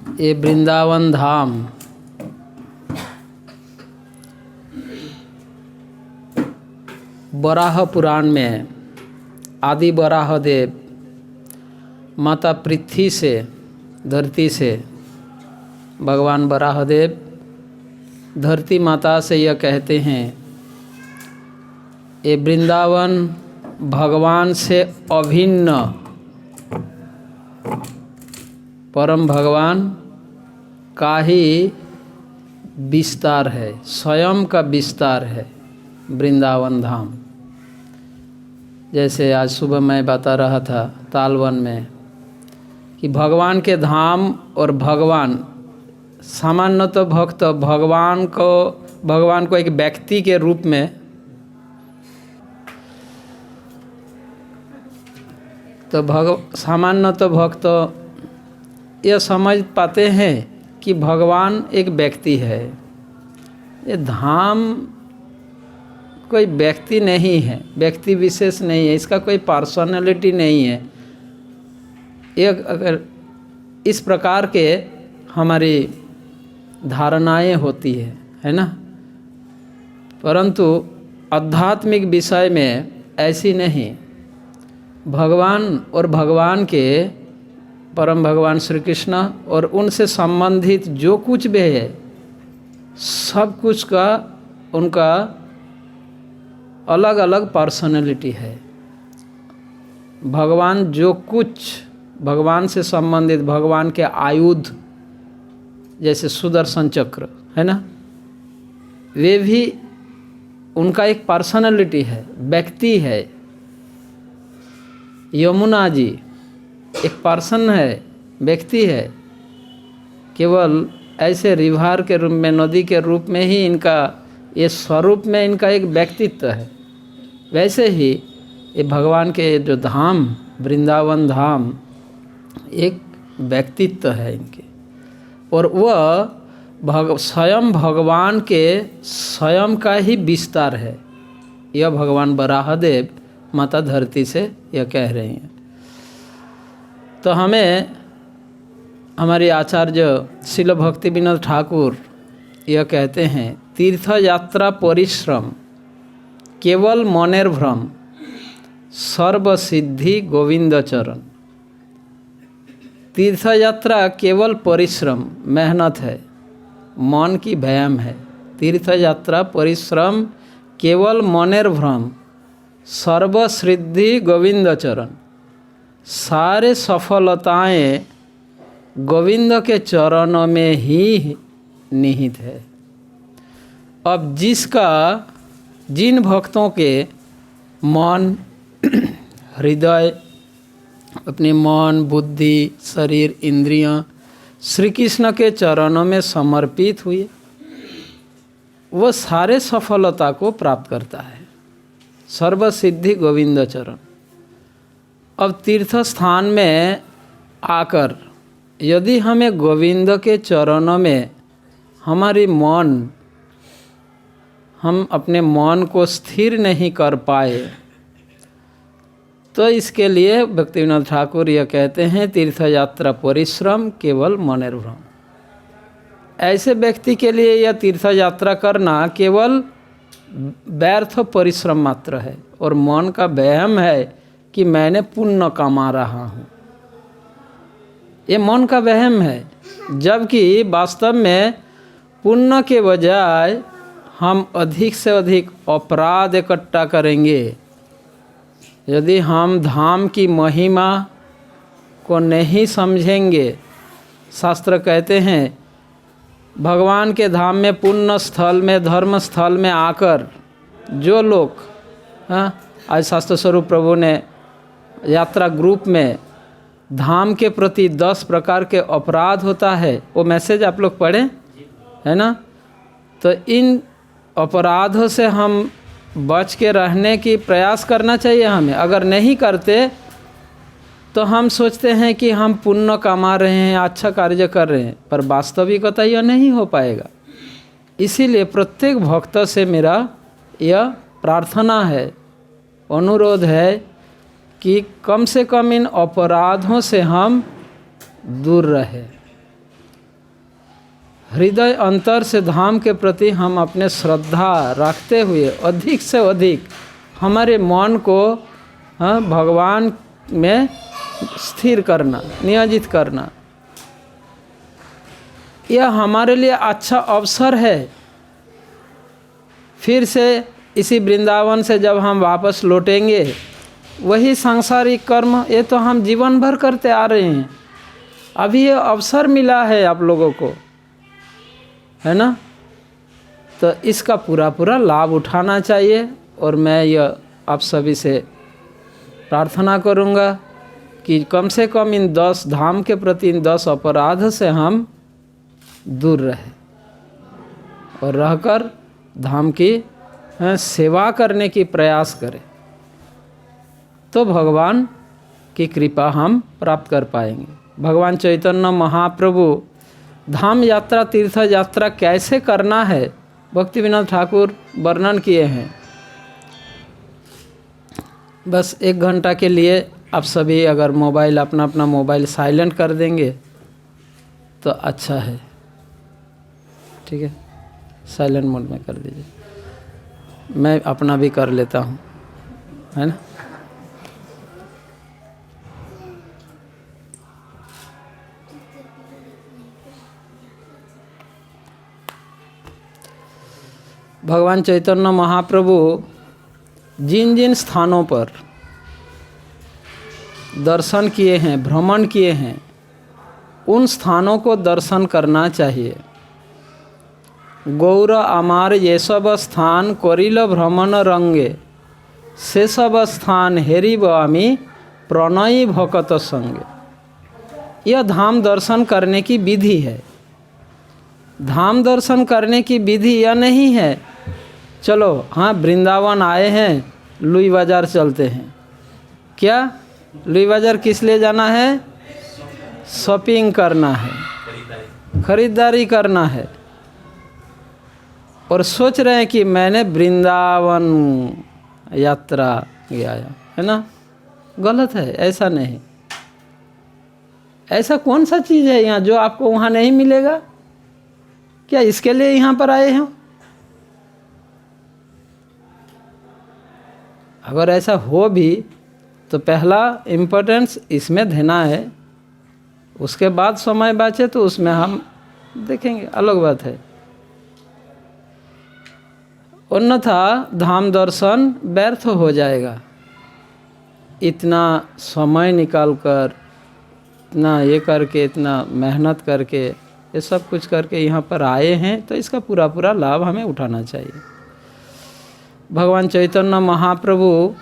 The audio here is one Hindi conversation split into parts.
ये वृंदावन धाम वराह पुराण में आदि वराह देव माता पृथ्वी से धरती से भगवान वराह देव धरती माता से यह कहते हैं, ये वृंदावन भगवान से अभिन्न परम भगवान का ही विस्तार है, स्वयं का विस्तार है वृंदावन धाम। जैसे आज सुबह मैं बता रहा था तालवन में कि भगवान के धाम और भगवान सामान्यतः भक्त भगवान को एक व्यक्ति के रूप में तो सामान्यतः भक्त यह समझ पाते हैं कि भगवान एक व्यक्ति है। ये धाम कोई व्यक्ति नहीं है, व्यक्ति विशेष नहीं है, इसका कोई पर्सनालिटी नहीं है। एक अगर इस प्रकार के हमारी धारणाएं होती है ना, परंतु आध्यात्मिक विषय में ऐसी नहीं। भगवान और भगवान के परम भगवान श्री कृष्ण और उनसे संबंधित जो कुछ भी है सब कुछ का उनका अलग अलग पर्सनैलिटी है। भगवान जो कुछ भगवान से संबंधित भगवान के आयुध जैसे सुदर्शन चक्र है ना, वे भी उनका एक पर्सनैलिटी है, व्यक्ति है। यमुना जी एक पर्सन है, व्यक्ति है। केवल ऐसे रिवार के रूप में, नदी के रूप में ही इनका ये स्वरूप में इनका एक व्यक्तित्व है। वैसे ही ये भगवान के जो धाम वृंदावन धाम एक व्यक्तित्व है इनके, और वह स्वयं भगवान के स्वयं का ही विस्तार है। यह भगवान वराहदेव माता धरती से यह कह रहे हैं। तो हमें हमारे आचार्य शिल भक्ति विनोद ठाकुर यह कहते हैं, तीर्थ यात्रा परिश्रम केवल मनेर भ्रम सर्व सिद्धि गोविंद चरण। तीर्थ यात्रा केवल परिश्रम मेहनत है, मन की व्यायाम है। तीर्थ यात्रा परिश्रम केवल मनेर भ्रम सर्व सिद्धि गोविंद चरण। सारे सफलताएं गोविंद के चरणों में ही निहित है। अब जिन भक्तों के मन हृदय अपने मन बुद्धि शरीर इंद्रियां श्री कृष्ण के चरणों में समर्पित हुए, वह सारे सफलता को प्राप्त करता है। सर्व सिद्धि गोविंद चरण। अब तीर्थ स्थान में आकर यदि हमें गोविंद के चरणों में हम अपने मन को स्थिर नहीं कर पाए, तो इसके लिए भक्ति विनोद ठाकुर यह कहते हैं, तीर्थ यात्रा परिश्रम केवल मनेर भ्रम। ऐसे व्यक्ति के लिए यह तीर्थ यात्रा करना केवल व्यर्थ परिश्रम मात्र है और मन का व्यायाम है कि मैंने पुण्य कमा रहा हूँ। ये मन का वहम है, जबकि वास्तव में पुण्य के बजाय हम अधिक से अधिक अपराध इकट्ठा करेंगे। यदि हम धाम की महिमा को नहीं समझेंगे, शास्त्र कहते हैं भगवान के धाम में पुण्य स्थल में धर्म स्थल में आकर जो लोग आज शास्त्र स्वरूप प्रभु ने यात्रा ग्रुप में धाम के प्रति 10 प्रकार के अपराध होता है, वो मैसेज आप लोग पढ़ें है ना। तो इन अपराधों से हम बच के रहने की प्रयास करना चाहिए हमें। अगर नहीं करते तो हम सोचते हैं कि हम पुण्य कमा रहे हैं, अच्छा कार्य कर रहे हैं, पर वास्तविकता यह नहीं हो पाएगा। इसीलिए प्रत्येक भक्त से मेरा यह प्रार्थना है, अनुरोध है कि कम से कम इन अपराधों से हम दूर रहें। हृदय अंतर से धाम के प्रति हम अपने श्रद्धा रखते हुए अधिक से अधिक हमारे मन को भगवान में स्थिर करना, नियोजित करना, यह हमारे लिए अच्छा अवसर है। फिर से इसी वृंदावन से जब हम वापस लौटेंगे, वही सांसारिक कर्म ये तो हम जीवन भर करते आ रहे हैं। अभी ये अवसर मिला है आप लोगों को, है ना, तो इसका पूरा पूरा लाभ उठाना चाहिए। और मैं यह आप सभी से प्रार्थना करूँगा कि कम से कम इन 10 धाम के प्रति, इन 10 अपराध से हम दूर रहें और रहकर धाम की सेवा करने की प्रयास करें, तो भगवान की कृपा हम प्राप्त कर पाएंगे। भगवान चैतन्य महाप्रभु धाम यात्रा, तीर्थ यात्रा कैसे करना है भक्ति विनोद ठाकुर वर्णन किए हैं। बस 1 घंटा के लिए आप सभी अगर मोबाइल अपना मोबाइल साइलेंट कर देंगे तो अच्छा है। ठीक है, साइलेंट मोड में कर दीजिए। मैं अपना भी कर लेता हूँ, है ना। भगवान चैतन्य महाप्रभु जिन जिन स्थानों पर दर्शन किए हैं, भ्रमण किए हैं, उन स्थानों को दर्शन करना चाहिए। गौर आमार ये सब स्थान करिल भ्रमण रंगे, से सब स्थान हेरिब आमी प्रणयी भकत संगे। यह धाम दर्शन करने की विधि है। धाम दर्शन करने की विधि यह नहीं है चलो हाँ वृंदावन आए हैं, लुई बाज़ार चलते हैं। क्या लुई बाज़ार किस लिए जाना है? शॉपिंग करना है, खरीदारी करना है, और सोच रहे हैं कि मैंने वृंदावन यात्रा गया है ना। गलत है, ऐसा नहीं। ऐसा कौन सा चीज़ है यहाँ जो आपको वहाँ नहीं मिलेगा? क्या इसके लिए यहाँ पर आए हो? अगर ऐसा हो भी तो पहला इम्पोर्टेंस इसमें देना है, उसके बाद समय बचे तो उसमें हम देखेंगे, अलग बात है। अन्यथा धाम दर्शन व्यर्थ हो जाएगा। इतना समय निकालकर, इतना ये करके, इतना मेहनत करके, ये सब कुछ करके यहाँ पर आए हैं, तो इसका पूरा पूरा लाभ हमें उठाना चाहिए। भगवान चैतन्य महाप्रभु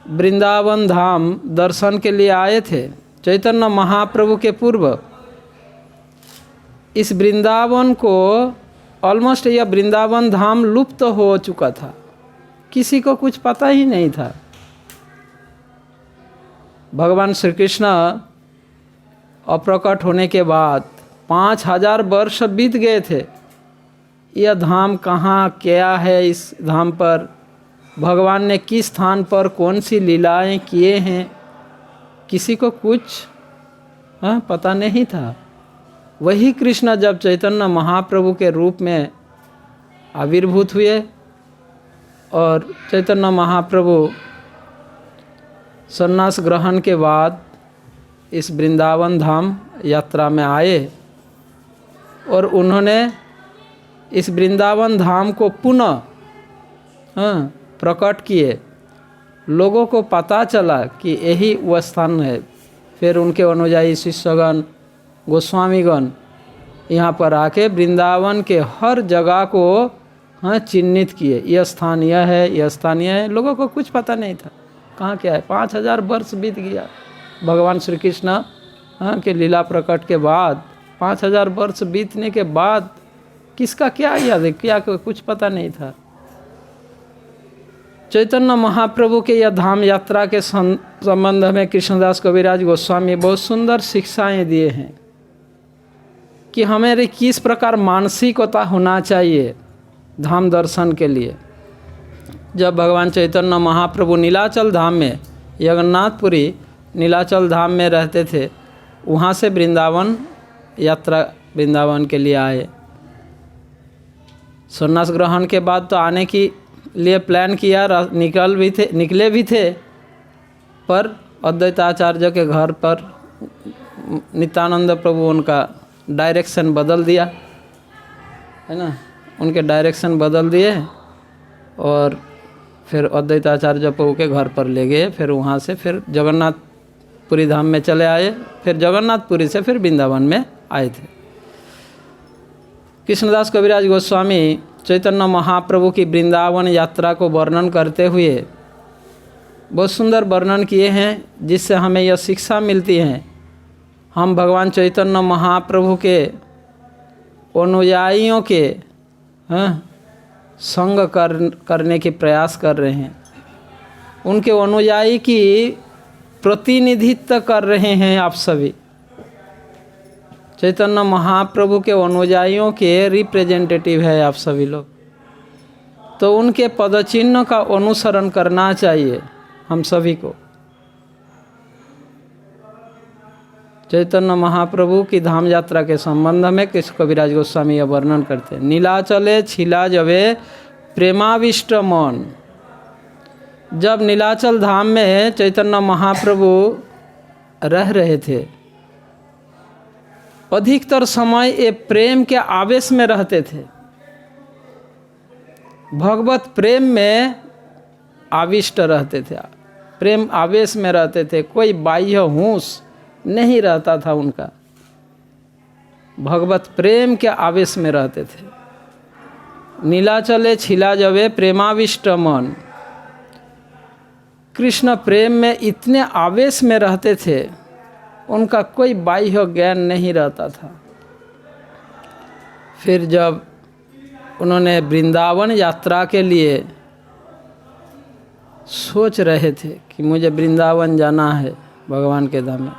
वृंदावन धाम दर्शन के लिए आए थे। चैतन्य महाप्रभु के पूर्व इस वृंदावन को ऑलमोस्ट, यह वृंदावन धाम लुप्त हो चुका था, किसी को कुछ पता ही नहीं था। भगवान श्री कृष्ण अप्रकट होने के बाद 5000 वर्ष बीत गए थे। यह धाम कहाँ, क्या है, इस धाम पर भगवान ने किस स्थान पर कौन सी लीलाएं किए हैं, किसी को कुछ पता नहीं था। वही कृष्ण जब चैतन्य महाप्रभु के रूप में आविर्भूत हुए और चैतन्य महाप्रभु सन्यास ग्रहण के बाद इस वृंदावन धाम यात्रा में आए और उन्होंने इस वृंदावन धाम को पुनः प्रकट किए। लोगों को पता चला कि यही वह स्थान है। फिर उनके अनुयायी शिष्यगण, गोस्वामीगण यहाँ पर आके वृंदावन के हर जगह को चिन्हित किए, यह स्थान यह है, यह स्थान यह है। लोगों को कुछ पता नहीं था कहाँ क्या है। 5000 वर्ष बीत गया भगवान श्री कृष्ण के लीला प्रकट के बाद। 5000 वर्ष बीतने के बाद किसका क्या याद है, क्या कुछ पता नहीं था। चैतन्य महाप्रभु के यह धाम यात्रा के संबंध में कृष्णदास कविराज गोस्वामी बहुत सुंदर शिक्षाएं दिए हैं कि हमें किस प्रकार मानसिकता होना चाहिए धाम दर्शन के लिए। जब भगवान चैतन्य महाप्रभु नीलाचल धाम में, जगन्नाथपुरी नीलाचल धाम में रहते थे, वहाँ से वृंदावन यात्रा वृंदावन के लिए आए। सन्यास ग्रहण के बाद तो आने की लिए प्लान किया, निकले भी थे, पर अद्वैताचार्य के घर पर नित्यानंद प्रभु उनका डायरेक्शन बदल दिया, है ना, उनके डायरेक्शन बदल दिए और फिर अद्वैताचार्य प्रभु के घर पर ले गए। फिर वहाँ से फिर जगन्नाथपुरी धाम में चले आए, फिर जगन्नाथपुरी से फिर वृंदावन में आए थे। कृष्णदास कविराज गोस्वामी चैतन्य महाप्रभु की वृंदावन यात्रा को वर्णन करते हुए बहुत सुंदर वर्णन किए हैं, जिससे हमें यह शिक्षा मिलती है, हम भगवान चैतन्य महाप्रभु के अनुयायियों के संग करने के प्रयास कर रहे हैं, उनके अनुयायी की प्रतिनिधित्व कर रहे हैं आप सभी। चैतन्य महाप्रभु के अनुयायियों के रिप्रेजेंटेटिव है आप सभी लोग, तो उनके पदचिन्ह का अनुसरण करना चाहिए हम सभी को। चैतन्य महाप्रभु की धाम यात्रा के संबंध में कृष्ण कविराज गोस्वामी यह वर्णन करते हैं। नीलाचले छिला जबे प्रेमाविष्ट मन। जब नीलाचल धाम में चैतन्य महाप्रभु रह रहे थे, अधिकतर समय ये प्रेम के आवेश में रहते थे, भगवत प्रेम में आविष्ट रहते थे, प्रेम आवेश में रहते थे, कोई बाह्य होश नहीं रहता था उनका, भगवत प्रेम के आवेश में रहते थे। नीलाचले छिला जबे प्रेमाविष्ट मन। कृष्ण प्रेम में इतने आवेश में रहते थे, उनका कोई बाह्य ज्ञान नहीं रहता था। फिर जब उन्होंने वृंदावन यात्रा के लिए सोच रहे थे कि मुझे वृंदावन जाना है भगवान के धाम में,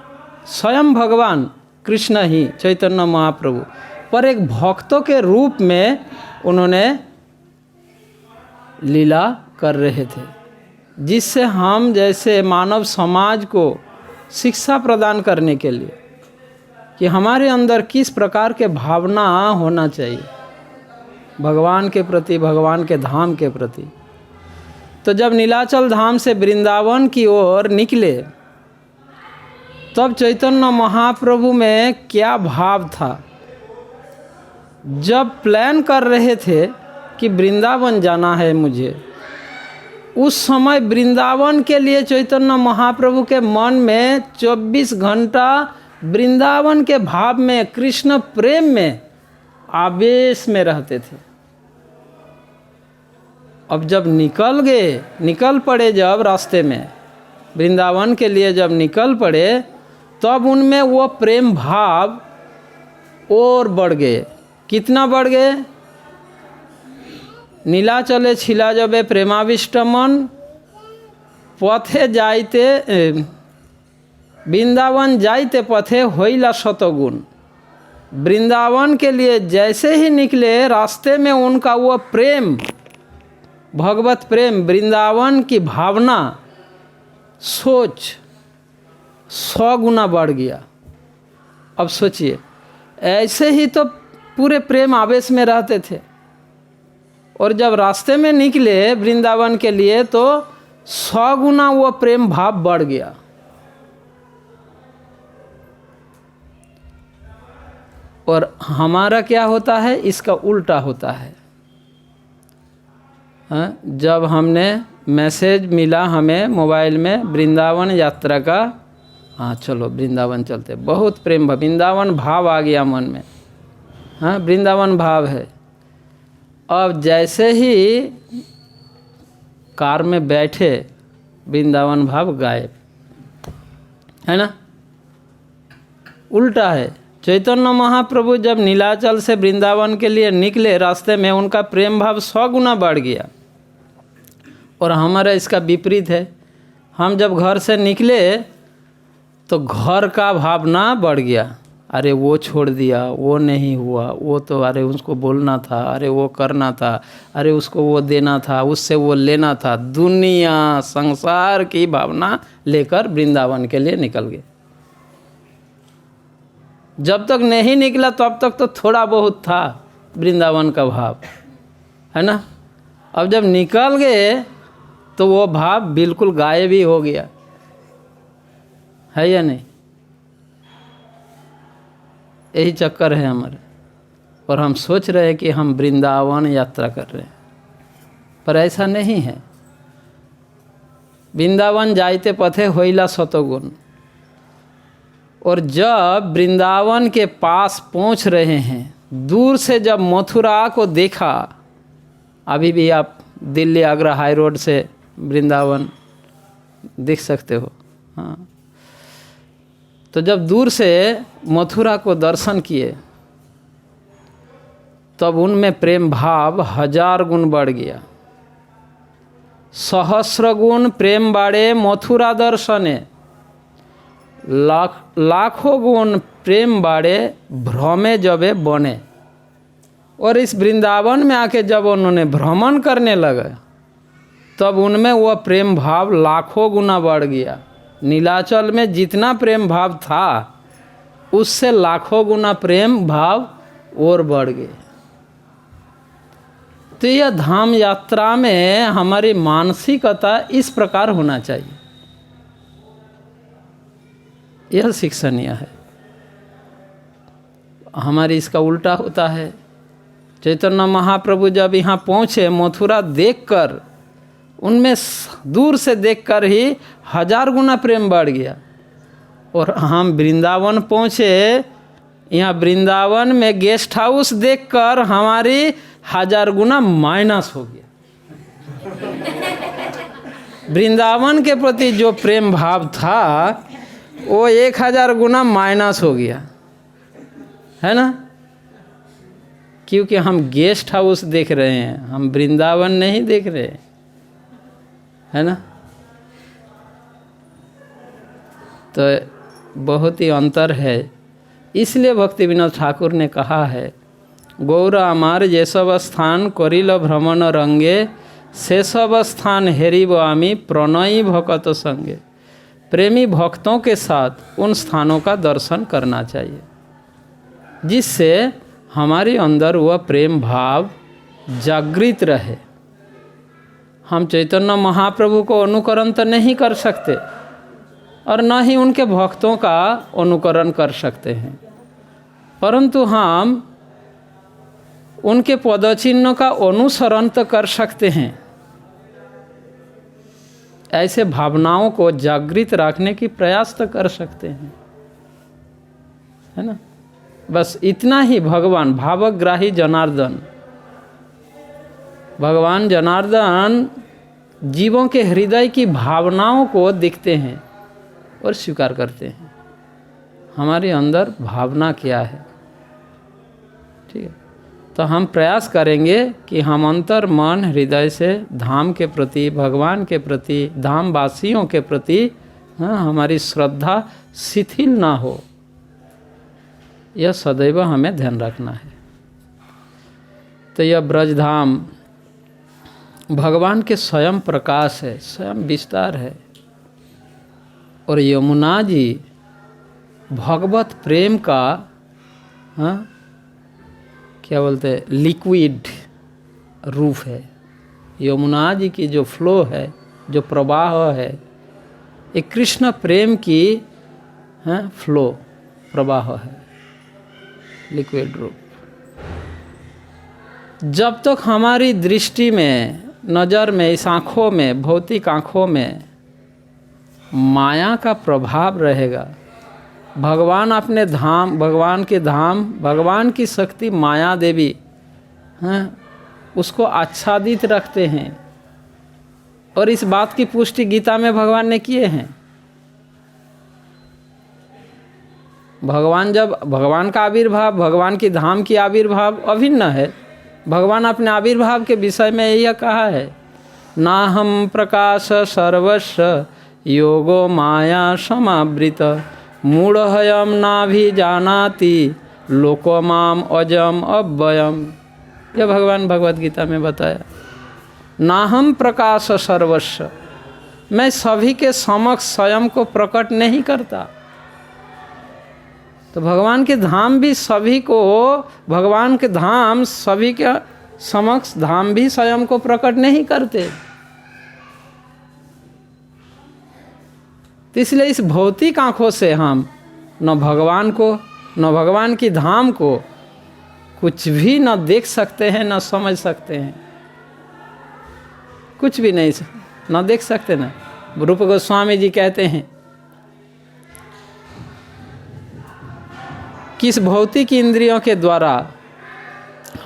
स्वयं भगवान कृष्ण ही चैतन्य महाप्रभु पर एक भक्तों के रूप में उन्होंने लीला कर रहे थे, जिससे हम जैसे मानव समाज को शिक्षा प्रदान करने के लिए कि हमारे अंदर किस प्रकार के भावना होना चाहिए भगवान के प्रति, भगवान के धाम के प्रति। तो जब नीलाचल धाम से वृंदावन की ओर निकले, तब चैतन्य महाप्रभु में क्या भाव था। जब प्लान कर रहे थे कि वृंदावन जाना है मुझे, उस समय वृंदावन के लिए चैतन्य महाप्रभु के मन में 24 घंटा वृंदावन के भाव में, कृष्ण प्रेम में, आवेश में रहते थे। अब जब निकल पड़े, जब रास्ते में वृंदावन के लिए जब निकल पड़े, तब उनमें वो प्रेम भाव और बढ़ गए। कितना बढ़ गए? नीलाचले छिला जबे प्रेमाविष्ट मन, पथे जाइते वृंदावन जाइते पथे होइला शतगुण। वृंदावन के लिए जैसे ही निकले, रास्ते में उनका वो प्रेम, भगवत प्रेम, वृंदावन की भावना, सोच 100 गुना बढ़ गया। अब सोचिए, ऐसे ही तो पूरे प्रेम आवेश में रहते थे, और जब रास्ते में निकले वृंदावन के लिए तो 100 गुना वो प्रेम भाव बढ़ गया। और हमारा क्या होता है? इसका उल्टा होता है। जब हमने मैसेज मिला हमें मोबाइल में वृंदावन यात्रा का, हाँ चलो वृंदावन चलते, बहुत प्रेम, वृंदावन भाव आ गया मन में, हाँ वृंदावन भाव है। अब जैसे ही कार में बैठे, वृंदावन भाव गायब, है ना। उल्टा है। चैतन्य महाप्रभु जब नीलाचल से वृंदावन के लिए निकले, रास्ते में उनका प्रेम भाव 100 गुना बढ़ गया, और हमारा इसका विपरीत है। हम जब घर से निकले तो घर का भावना बढ़ गया, अरे वो छोड़ दिया, वो नहीं हुआ, वो तो अरे उसको बोलना था, अरे वो करना था, अरे उसको वो देना था, उससे वो लेना था। दुनिया संसार की भावना लेकर वृंदावन के लिए निकल गए। जब तक नहीं निकला तब तक तो थोड़ा बहुत था वृंदावन का भाव, है ना। अब जब निकल गए तो वो भाव बिल्कुल गायब ही हो गया, है या नहीं। यही चक्कर है हमारे, और हम सोच रहे हैं कि हम वृंदावन यात्रा कर रहे हैं, पर ऐसा नहीं है। वृंदावन जाइते पथे होइला सतोगुण, और जब वृंदावन के पास पहुंच रहे हैं, दूर से जब मथुरा को देखा, अभी भी आप दिल्ली आगरा हाई रोड से वृंदावन देख सकते हो, हाँ। तो जब दूर से मथुरा को दर्शन किए, तब उनमें प्रेम भाव 1000 गुण बढ़ गया। सहस्र गुण प्रेम बाड़े मथुरा दर्शने, लाखों गुण प्रेम बाड़े भ्रमे जबे बने। और इस वृंदावन में आके जब उन्होंने भ्रमण करने लगे, तब उनमें वह प्रेम भाव लाखों गुना बढ़ गया। नीलाचल में जितना प्रेम भाव था, उससे लाखों गुना प्रेम भाव और बढ़ गए। तो यह धाम यात्रा में हमारी मानसिकता इस प्रकार होना चाहिए, यह शिक्षणीय है। हमारी इसका उल्टा होता है। चैतन्य महाप्रभु जब यहाँ पहुँचे, मथुरा देखकर, उनमें दूर से देखकर ही 1000 गुना प्रेम बढ़ गया। और हम वृंदावन पहुँचे, यहाँ वृंदावन में गेस्ट हाउस देखकर हमारी 1000 गुना माइनस हो गया। वृंदावन के प्रति जो प्रेम भाव था, वो 1000 गुना माइनस हो गया, है ना। क्योंकि हम गेस्ट हाउस देख रहे हैं, हम वृंदावन नहीं देख रहे, है ना। तो बहुत ही अंतर है। इसलिए भक्ति विनोद ठाकुर ने कहा है, गौर आमार जे सब स्थान करिल भ्रमण रंगे, से सब स्थान हेरिब आमी प्रणयी भकत संगे। प्रेमी भक्तों के साथ उन स्थानों का दर्शन करना चाहिए, जिससे हमारे अंदर वह प्रेम भाव जागृत रहे। हम चैतन्य महाप्रभु को अनुकरण तो नहीं कर सकते, और न ही उनके भक्तों का अनुकरण कर सकते हैं, परंतु हम उनके पदचिन्हों का अनुसरण तो कर सकते हैं। ऐसे भावनाओं को जागृत रखने की प्रयास तो कर सकते हैं, है ना। बस इतना ही भगवान भावग्राही जनार्दन, भगवान जनार्दन जीवों के हृदय की भावनाओं को देखते हैं और स्वीकार करते हैं। हमारे अंदर भावना क्या है, ठीक है। तो हम प्रयास करेंगे कि हम अंतर मन हृदय से धाम के प्रति, भगवान के प्रति, धाम वासियों के प्रति हमारी श्रद्धा शिथिल ना हो, यह सदैव हमें ध्यान रखना है। तो यह ब्रजधाम भगवान के स्वयं प्रकाश है, स्वयं विस्तार है। और यमुना जी भगवत प्रेम का क्या बोलते हैं, लिक्विड रूप है। यमुना जी की जो फ्लो है, जो प्रवाह है, एक कृष्ण प्रेम की फ्लो प्रवाह है, लिक्विड रूप। जब तक हमारी दृष्टि में, नज़र में, इस आँखों में, भौतिक आँखों में माया का प्रभाव रहेगा, भगवान अपने धाम, भगवान के धाम, भगवान की शक्ति माया देवी उसको आच्छादित रखते हैं। और इस बात की पुष्टि गीता में भगवान ने किए हैं। भगवान, जब भगवान का आविर्भाव, भगवान की धाम की आविर्भाव अभिन्न है। भगवान अपने आविर्भाव के विषय में यह कहा है, ना हम प्रकाश सर्वस्व योगो माया समावृत, मूढ़हयम नाभि जानाति लोको माम अजम अव्ययम। यह भगवान भगवत गीता में बताया। ना हम प्रकाश सर्वस्व, मैं सभी के समक्ष स्वयं को प्रकट नहीं करता। तो भगवान के धाम भी सभी को, भगवान के धाम सभी के समक्ष धाम भी स्वयं को प्रकट नहीं करते। तो इसलिए इस भौतिक आँखों से हम न भगवान को, न भगवान की धाम को कुछ भी न देख सकते हैं, न समझ सकते हैं, कुछ भी नहीं न देख सकते। न रूप गोस्वामी जी कहते हैं कि इस भौतिक इंद्रियों के द्वारा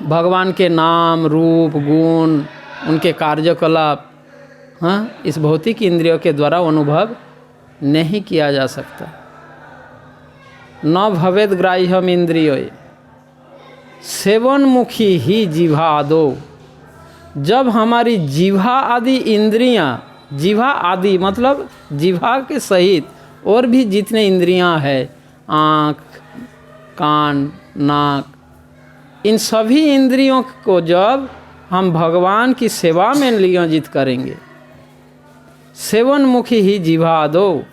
भगवान के नाम, रूप, गुण, उनके कार्यकलाप, हाँ, इस भौतिक इंद्रियों के द्वारा अनुभव नहीं किया जा सकता। न भवेद ग्राह्यम इंद्रियों सेवनमुखी ही जिह्वा आदो। जब हमारी जिह्वा आदि इंद्रियां, जिह्वा आदि मतलब जिह्वा के सहित और भी जितने इंद्रियां हैं, आँख, कान, नाक, इन सभी इंद्रियों को जब हम भगवान की सेवा में नियोजित करेंगे, सेवनमुखी ही जिह्वा आदो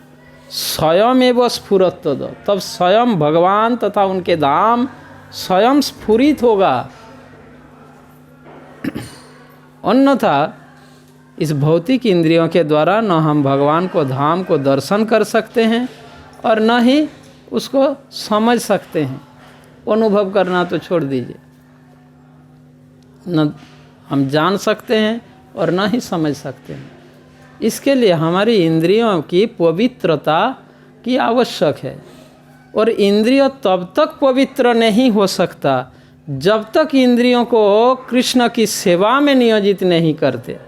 स्वयं एवं स्फुरत्व दो, तब स्वयं भगवान तथा उनके धाम स्वयं स्फुरित होगा। अन्यथा इस भौतिक इंद्रियों के द्वारा न हम भगवान को, धाम को दर्शन कर सकते हैं और न ही उसको समझ सकते हैं। अनुभव करना तो छोड़ दीजिए, न हम जान सकते हैं और न ही समझ सकते हैं। इसके लिए हमारी इंद्रियों की पवित्रता की आवश्यक है, और इंद्रिय तब तक पवित्र नहीं हो सकता जब तक इंद्रियों को कृष्ण की सेवा में नियोजित नहीं करते।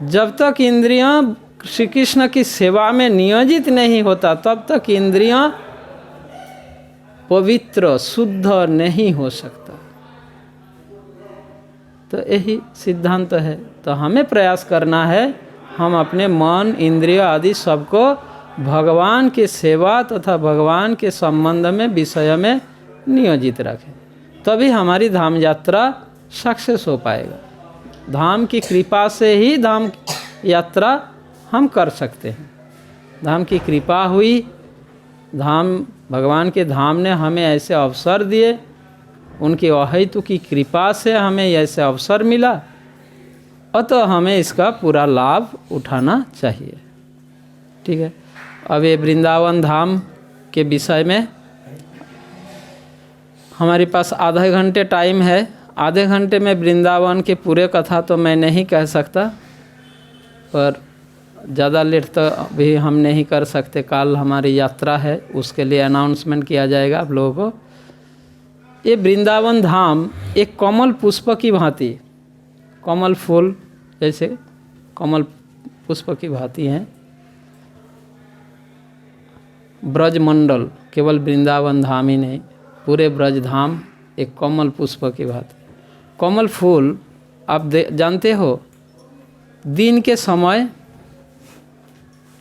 जब तक इंद्रियां श्री कृष्ण की सेवा में नियोजित नहीं होता, तब तक इंद्रियां पवित्र, शुद्ध नहीं हो सकता। तो यही सिद्धांत है। तो हमें प्रयास करना है हम अपने मन, इंद्रिय आदि सबको भगवान की सेवा तथा भगवान के संबंध में, विषय में नियोजित रखें, तभी हमारी धाम यात्रा सक्सेस हो पाएगा। धाम की कृपा से ही धाम यात्रा हम कर सकते हैं। धाम की कृपा हुई, धाम, भगवान के धाम ने हमें ऐसे अवसर दिए, उनकी अहेतु की कृपा से हमें ऐसे अवसर मिला, अतः हमें इसका पूरा लाभ उठाना चाहिए। ठीक है। अब ये वृंदावन धाम के विषय में हमारे पास आधे घंटे टाइम है। आधे घंटे में वृंदावन के पूरे कथा तो मैं नहीं कह सकता, पर ज़्यादा लेट तो भी हम नहीं कर सकते। कल हमारी यात्रा है, उसके लिए अनाउंसमेंट किया जाएगा आप लोगों को। ये वृंदावन धाम एक कमल पुष्प की भांति, कमल फूल जैसे कमल पुष्प की भांति हैं। ब्रज मंडल, केवल वृंदावन धाम ही नहीं, पूरे ब्रज धाम एक कमल पुष्प की भांति। कमल फूल आप जानते हो दिन के समय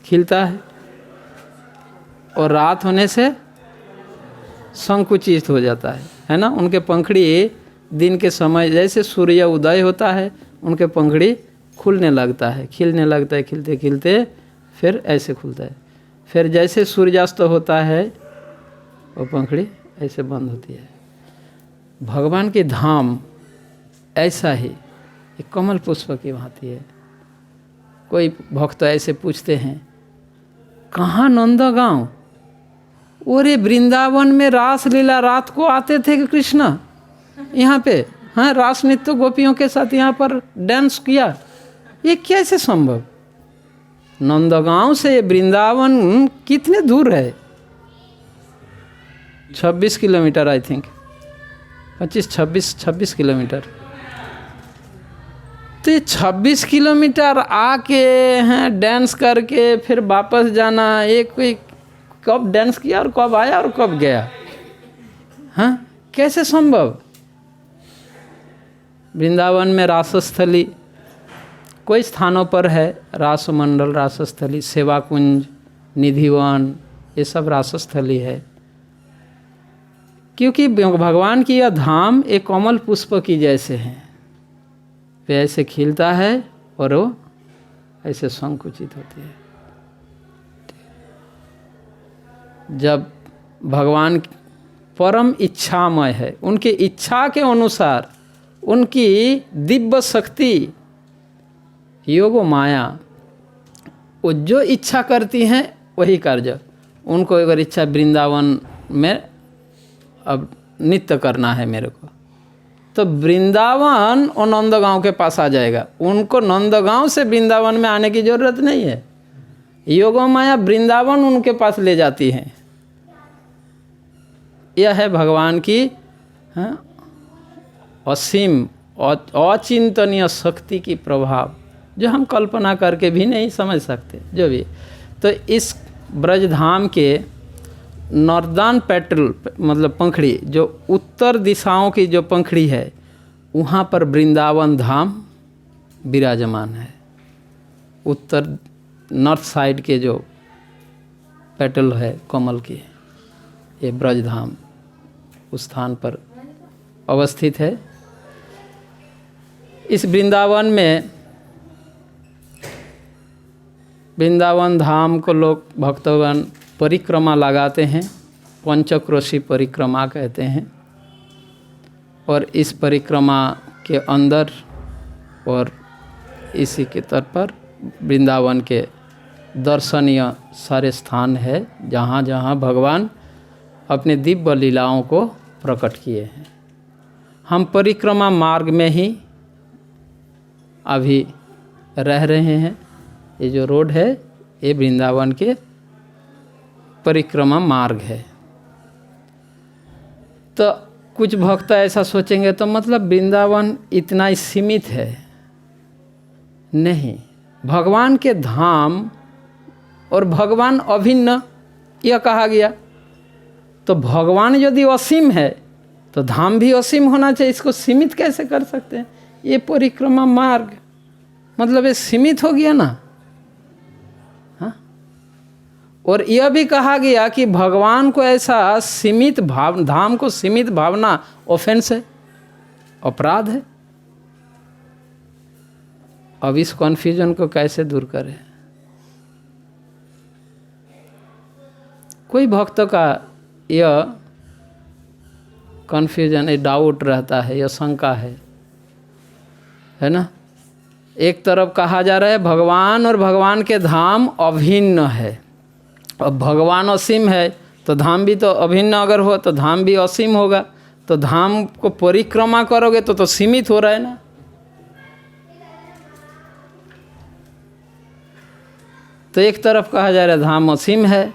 खिलता है और रात होने से संकुचित हो जाता है ना। उनके पंखड़ी दिन के समय जैसे सूर्य उदय होता है, उनके पंखड़ी खुलने लगता है, खिलने लगता है, खिलते खिलते फिर ऐसे खुलता है। फिर जैसे सूर्यास्त होता है वो पंखड़ी ऐसे बंद होती है। भगवान के धाम ऐसा ही एक कमल पुष्प की भांति है। कोई भक्त ऐसे पूछते हैं कहाँ नंदगांव? अरे वृंदावन में रास लीला रात को आते थे कि कृष्ण यहाँ पे, हाँ, रास नृत्य गोपियों के साथ यहाँ पर डांस किया। ये कैसे संभव? नंदगांव से वृंदावन कितने दूर है? 26 किलोमीटर, आई थिंक 26 किलोमीटर। तो 26 किलोमीटर आके हैं डांस करके फिर वापस जाना, एक कोई कब डांस किया और कब आया और कब गया? हाँ, कैसे संभव? वृंदावन में रासस्थली कोई स्थानों पर है, रास मंडल, रासस्थली, सेवा कुंज, निधिवन, ये सब रासस्थली है। क्योंकि भगवान की यह धाम एक कमल पुष्प की जैसे है, वे ऐसे खिलता है और वो ऐसे संकुचित होती है। जब भगवान परम इच्छामय है, उनकी इच्छा के अनुसार उनकी दिव्य शक्ति योग माया वो जो इच्छा करती हैं वही कार्य। उनको अगर इच्छा वृंदावन में अब नित्य करना है मेरे को, तो वृंदावन और नंदगांव के पास आ जाएगा। उनको नंदगांव से वृंदावन में आने की जरूरत नहीं है, योगो माया वृंदावन उनके पास ले जाती है। यह है भगवान की असीम अचिंतनीय शक्ति की प्रभाव, जो हम कल्पना करके भी नहीं समझ सकते जो भी। तो इस ब्रजधाम के नॉर्दर्न पेटल मतलब पंखड़ी, जो उत्तर दिशाओं की जो पंखड़ी है, वहाँ पर वृंदावन धाम विराजमान है। उत्तर नॉर्थ साइड के जो पेटल है कमल की, ये ब्रजधाम उस स्थान पर अवस्थित है। इस वृंदावन में, वृंदावन धाम को लोग भक्तगण परिक्रमा लगाते हैं, पंचक्रोशी परिक्रमा कहते हैं। और इस परिक्रमा के अंदर और इसी के तट पर वृंदावन के दर्शनीय सारे स्थान है, जहाँ जहाँ भगवान अपने दिव्य लीलाओं को प्रकट किए हैं। हम परिक्रमा मार्ग में ही अभी रह रहे हैं। ये जो रोड है ये वृंदावन के परिक्रमा मार्ग है। तो कुछ भक्त ऐसा सोचेंगे तो मतलब वृंदावन इतना ही सीमित है। नहीं, भगवान के धाम और भगवान अभिन्न यह कहा गया। तो भगवान यदि असीम है तो धाम भी असीम होना चाहिए। इसको सीमित कैसे कर सकते हैं? ये परिक्रमा मार्ग मतलब ये सीमित हो गया ना। और यह भी कहा गया कि भगवान को ऐसा सीमित भाव, धाम को सीमित भावना ऑफेंस है, अपराध है। अब इस कन्फ्यूजन को कैसे दूर करें? कोई भक्तों का यह कन्फ्यूजन, ये डाउट रहता है, यह शंका है ना। एक तरफ कहा जा रहा है भगवान और भगवान के धाम अभिन्न है। अब भगवान असीम है तो धाम भी तो अभिन्न अगर हो तो धाम भी असीम होगा। तो धाम को परिक्रमा करोगे तो सीमित हो रहा है ना। तो एक तरफ कहा जा रहा है धाम असीम है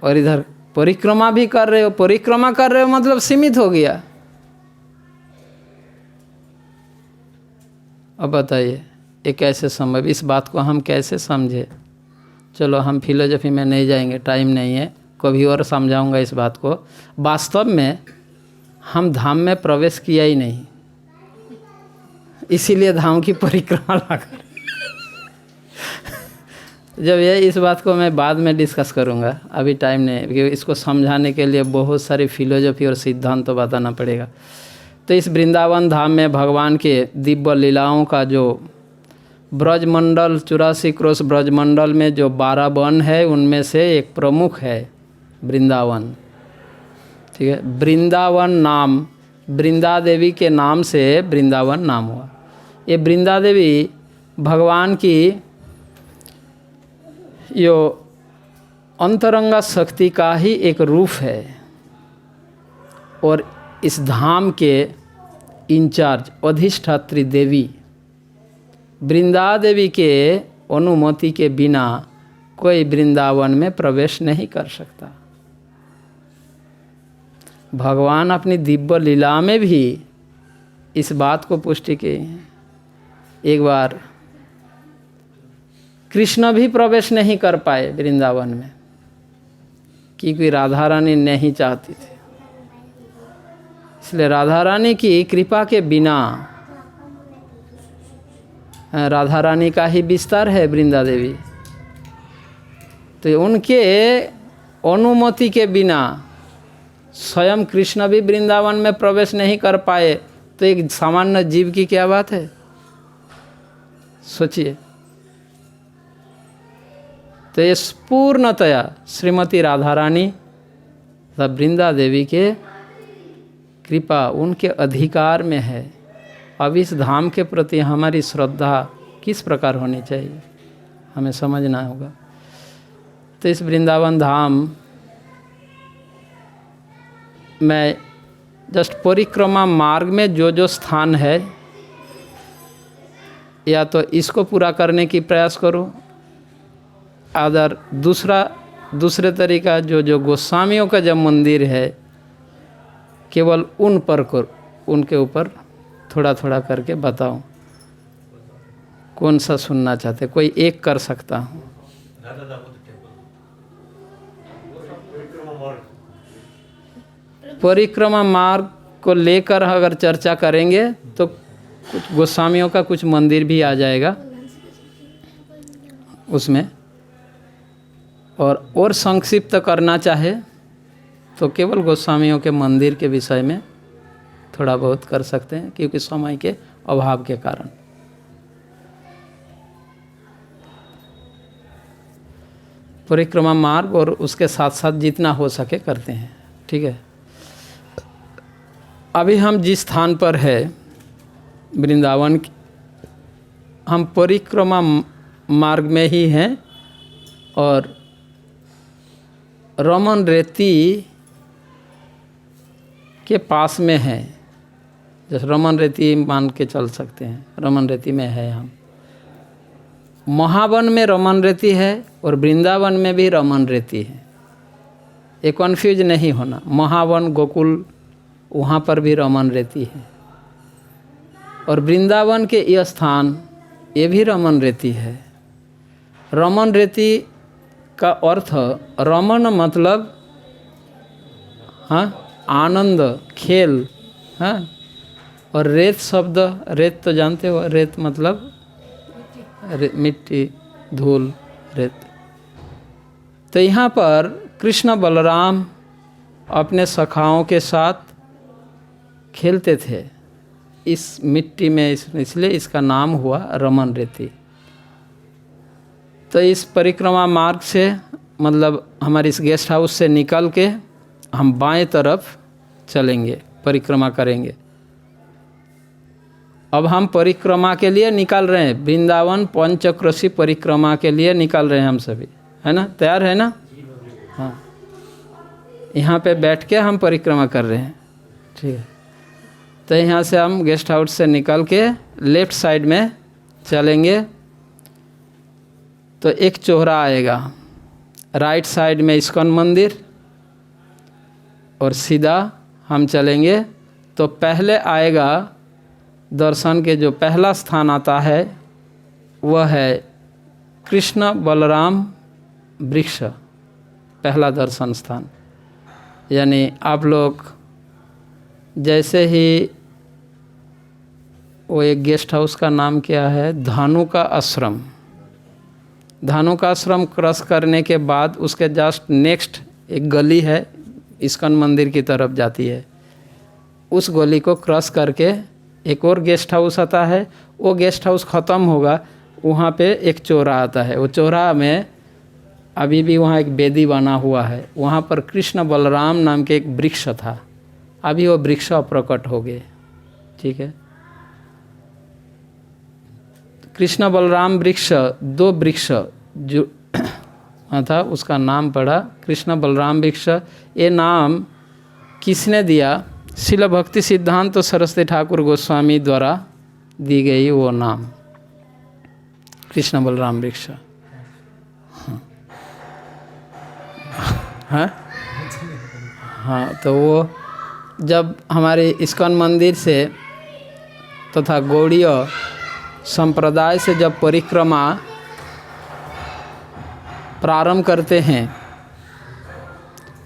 और इधर परिक्रमा भी कर रहे हो। परिक्रमा कर रहे हो मतलब सीमित हो गया। अब बताइए ये कैसे संभव? इस बात को हम कैसे समझे? चलो हम फिलोसफी में नहीं जाएंगे, टाइम नहीं है, कभी और समझाऊंगा इस बात को। वास्तव में हम धाम में प्रवेश किया ही नहीं, इसीलिए धाम की परिक्रमा लगा। जब ये इस बात को मैं बाद में डिस्कस करूंगा, अभी टाइम नहीं है, क्योंकि इसको समझाने के लिए बहुत सारी फिलोसफी और सिद्धांत तो बताना पड़ेगा। तो इस वृंदावन धाम में भगवान के दिव्य लीलाओं का जो ब्रजमंडल 84 क्रोश ब्रजमंडल में जो 12 वन है उनमें से एक प्रमुख है वृंदावन। ठीक है, वृंदावन नाम वृंदा देवी के नाम से वृंदावन नाम हुआ। ये वृंदा देवी भगवान की यो अंतरंगा शक्ति का ही एक रूप है और इस धाम के इंचार्ज अधिष्ठात्री देवी। वृंदा देवी के अनुमति के बिना कोई वृंदावन में प्रवेश नहीं कर सकता। भगवान अपनी दिव्य लीला में भी इस बात को पुष्टि की है। एक बार कृष्ण भी प्रवेश नहीं कर पाए वृंदावन में, क्योंकि राधा रानी नहीं चाहती थी। इसलिए राधा रानी की कृपा के बिना, राधा रानी का ही विस्तार है वृंदा देवी, तो उनके अनुमति के बिना स्वयं कृष्ण भी वृंदावन में प्रवेश नहीं कर पाए, तो एक सामान्य जीव की क्या बात है? सोचिए। तो ये पूर्णतया श्रीमती राधा रानी तथा वृंदा देवी के कृपा उनके अधिकार में है। अब इस धाम के प्रति हमारी श्रद्धा किस प्रकार होनी चाहिए, हमें समझना होगा। तो इस वृंदावन धाम में जस्ट परिक्रमा मार्ग में जो जो स्थान है, या तो इसको पूरा करने की प्रयास करो, अदर दूसरे तरीका जो जो गोस्वामियों का जब मंदिर है केवल उन पर उनके ऊपर थोड़ा थोड़ा करके बताओ कौन सा सुनना चाहते, कोई एक कर सकता हूँ। परिक्रमा मार्ग को लेकर अगर चर्चा करेंगे तो कुछ गोस्वामियों का कुछ मंदिर भी आ जाएगा उसमें, और संक्षिप्त करना चाहे तो केवल गोस्वामियों के मंदिर के विषय में थोड़ा बहुत कर सकते हैं, क्योंकि समय के अभाव के कारण। परिक्रमा मार्ग और उसके साथ साथ जितना हो सके करते हैं, ठीक है। अभी हम जिस स्थान पर है वृंदावन, हम परिक्रमा मार्ग में ही हैं और रमन रेती के पास में है। जैसे रमन रेती मान के चल सकते हैं, रमन रेती में है हम। महावन में रमन रेती है और वृंदावन में भी रमन रेती है, ये कन्फ्यूज नहीं होना। महावन गोकुल वहाँ पर भी रमन रेती है, और वृंदावन के ये स्थान ये भी रमन रेती है। रमन रेती का अर्थ, रमन मतलब हाँ आनंद, खेल, हाँ, और रेत शब्द, रेत तो जानते हो, रेत मतलब मिट्टी, धूल, रेत। तो यहाँ पर कृष्ण बलराम अपने सखाओं के साथ खेलते थे इस मिट्टी में, इसलिए इसका नाम हुआ रमन रेती। तो इस परिक्रमा मार्ग से मतलब हमारे इस गेस्ट हाउस से निकल के हम बाएं तरफ चलेंगे, परिक्रमा करेंगे। अब हम परिक्रमा के लिए निकल रहे हैं, वृंदावन पंचक्रोशी परिक्रमा के लिए निकल रहे हैं हम सभी, है ना? तैयार है ना? हाँ, यहाँ पे बैठ के हम परिक्रमा कर रहे हैं, ठीक है। तो यहाँ से हम गेस्ट हाउस से निकल के लेफ्ट साइड में चलेंगे तो एक चौराहा आएगा, राइट साइड में इस्कॉन मंदिर, और सीधा हम चलेंगे तो पहले आएगा दर्शन के जो पहला स्थान आता है वह है कृष्ण बलराम वृक्ष, पहला दर्शन स्थान। यानी आप लोग जैसे ही वो एक गेस्ट हाउस का नाम क्या है, धानु का आश्रम, धानु का आश्रम क्रॉस करने के बाद उसके जस्ट नेक्स्ट एक गली है, इस्कॉन मंदिर की तरफ जाती है। उस गली को क्रॉस करके एक और गेस्ट हाउस आता है, वो गेस्ट हाउस ख़त्म होगा, वहाँ पे एक चौराहा आता है। वो चौराहा में अभी भी वहाँ एक वेदी बना हुआ है, वहाँ पर कृष्ण बलराम नाम के एक वृक्ष था, अभी वो वृक्ष प्रकट हो गए, ठीक है। कृष्ण बलराम वृक्ष, दो वृक्ष जो था उसका नाम पड़ा कृष्ण बलराम वृक्ष। ये नाम किसने दिया? शिल भक्ति सिद्धांत तो सरस्वती ठाकुर गोस्वामी द्वारा दी गई वो नाम कृष्ण बलराम वृक्ष। हाँ हाँ, तो वो जब हमारे इस्कॉन मंदिर से तथा गौड़ीय संप्रदाय से जब परिक्रमा प्रारंभ करते हैं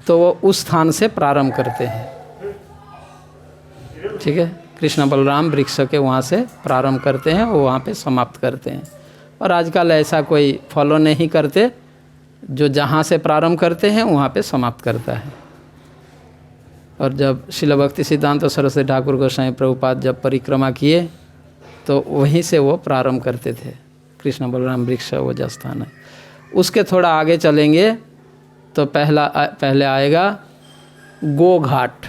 तो वो उस स्थान से प्रारंभ करते हैं, ठीक है। कृष्ण बलराम वृक्ष के वहाँ से प्रारंभ करते हैं, वो वहाँ पे समाप्त करते हैं। और आजकल ऐसा कोई फॉलो नहीं करते, जो जहाँ से प्रारंभ करते हैं वहाँ पे समाप्त करता है। और जब शिल भक्ति सिद्धांत सरस्वती ठाकुर गोस्वामी प्रभुपाद जब परिक्रमा किए तो वहीं से वो प्रारंभ करते थे। कृष्ण बलराम वृक्ष वो जो स्थान है, उसके थोड़ा आगे चलेंगे तो पहले आएगा गोघाट।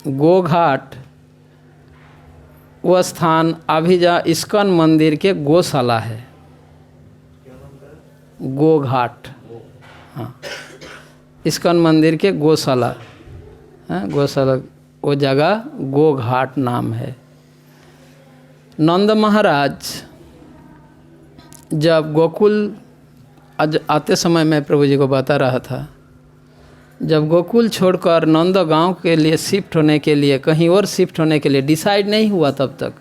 गोघाट वह स्थान अभी जहाँ इस्कॉन मंदिर के गौशाला है, गोघाट। हाँ, इस्कॉन मंदिर के गौशाला, हाँ गौशाला, वो जगह गोघाट नाम है। नंद महाराज जब गोकुल आते समय मैं प्रभु जी को बता रहा था, जब गोकुल छोड़कर नंद गांव के लिए शिफ्ट होने के लिए, कहीं और शिफ्ट होने के लिए डिसाइड नहीं हुआ, तब तक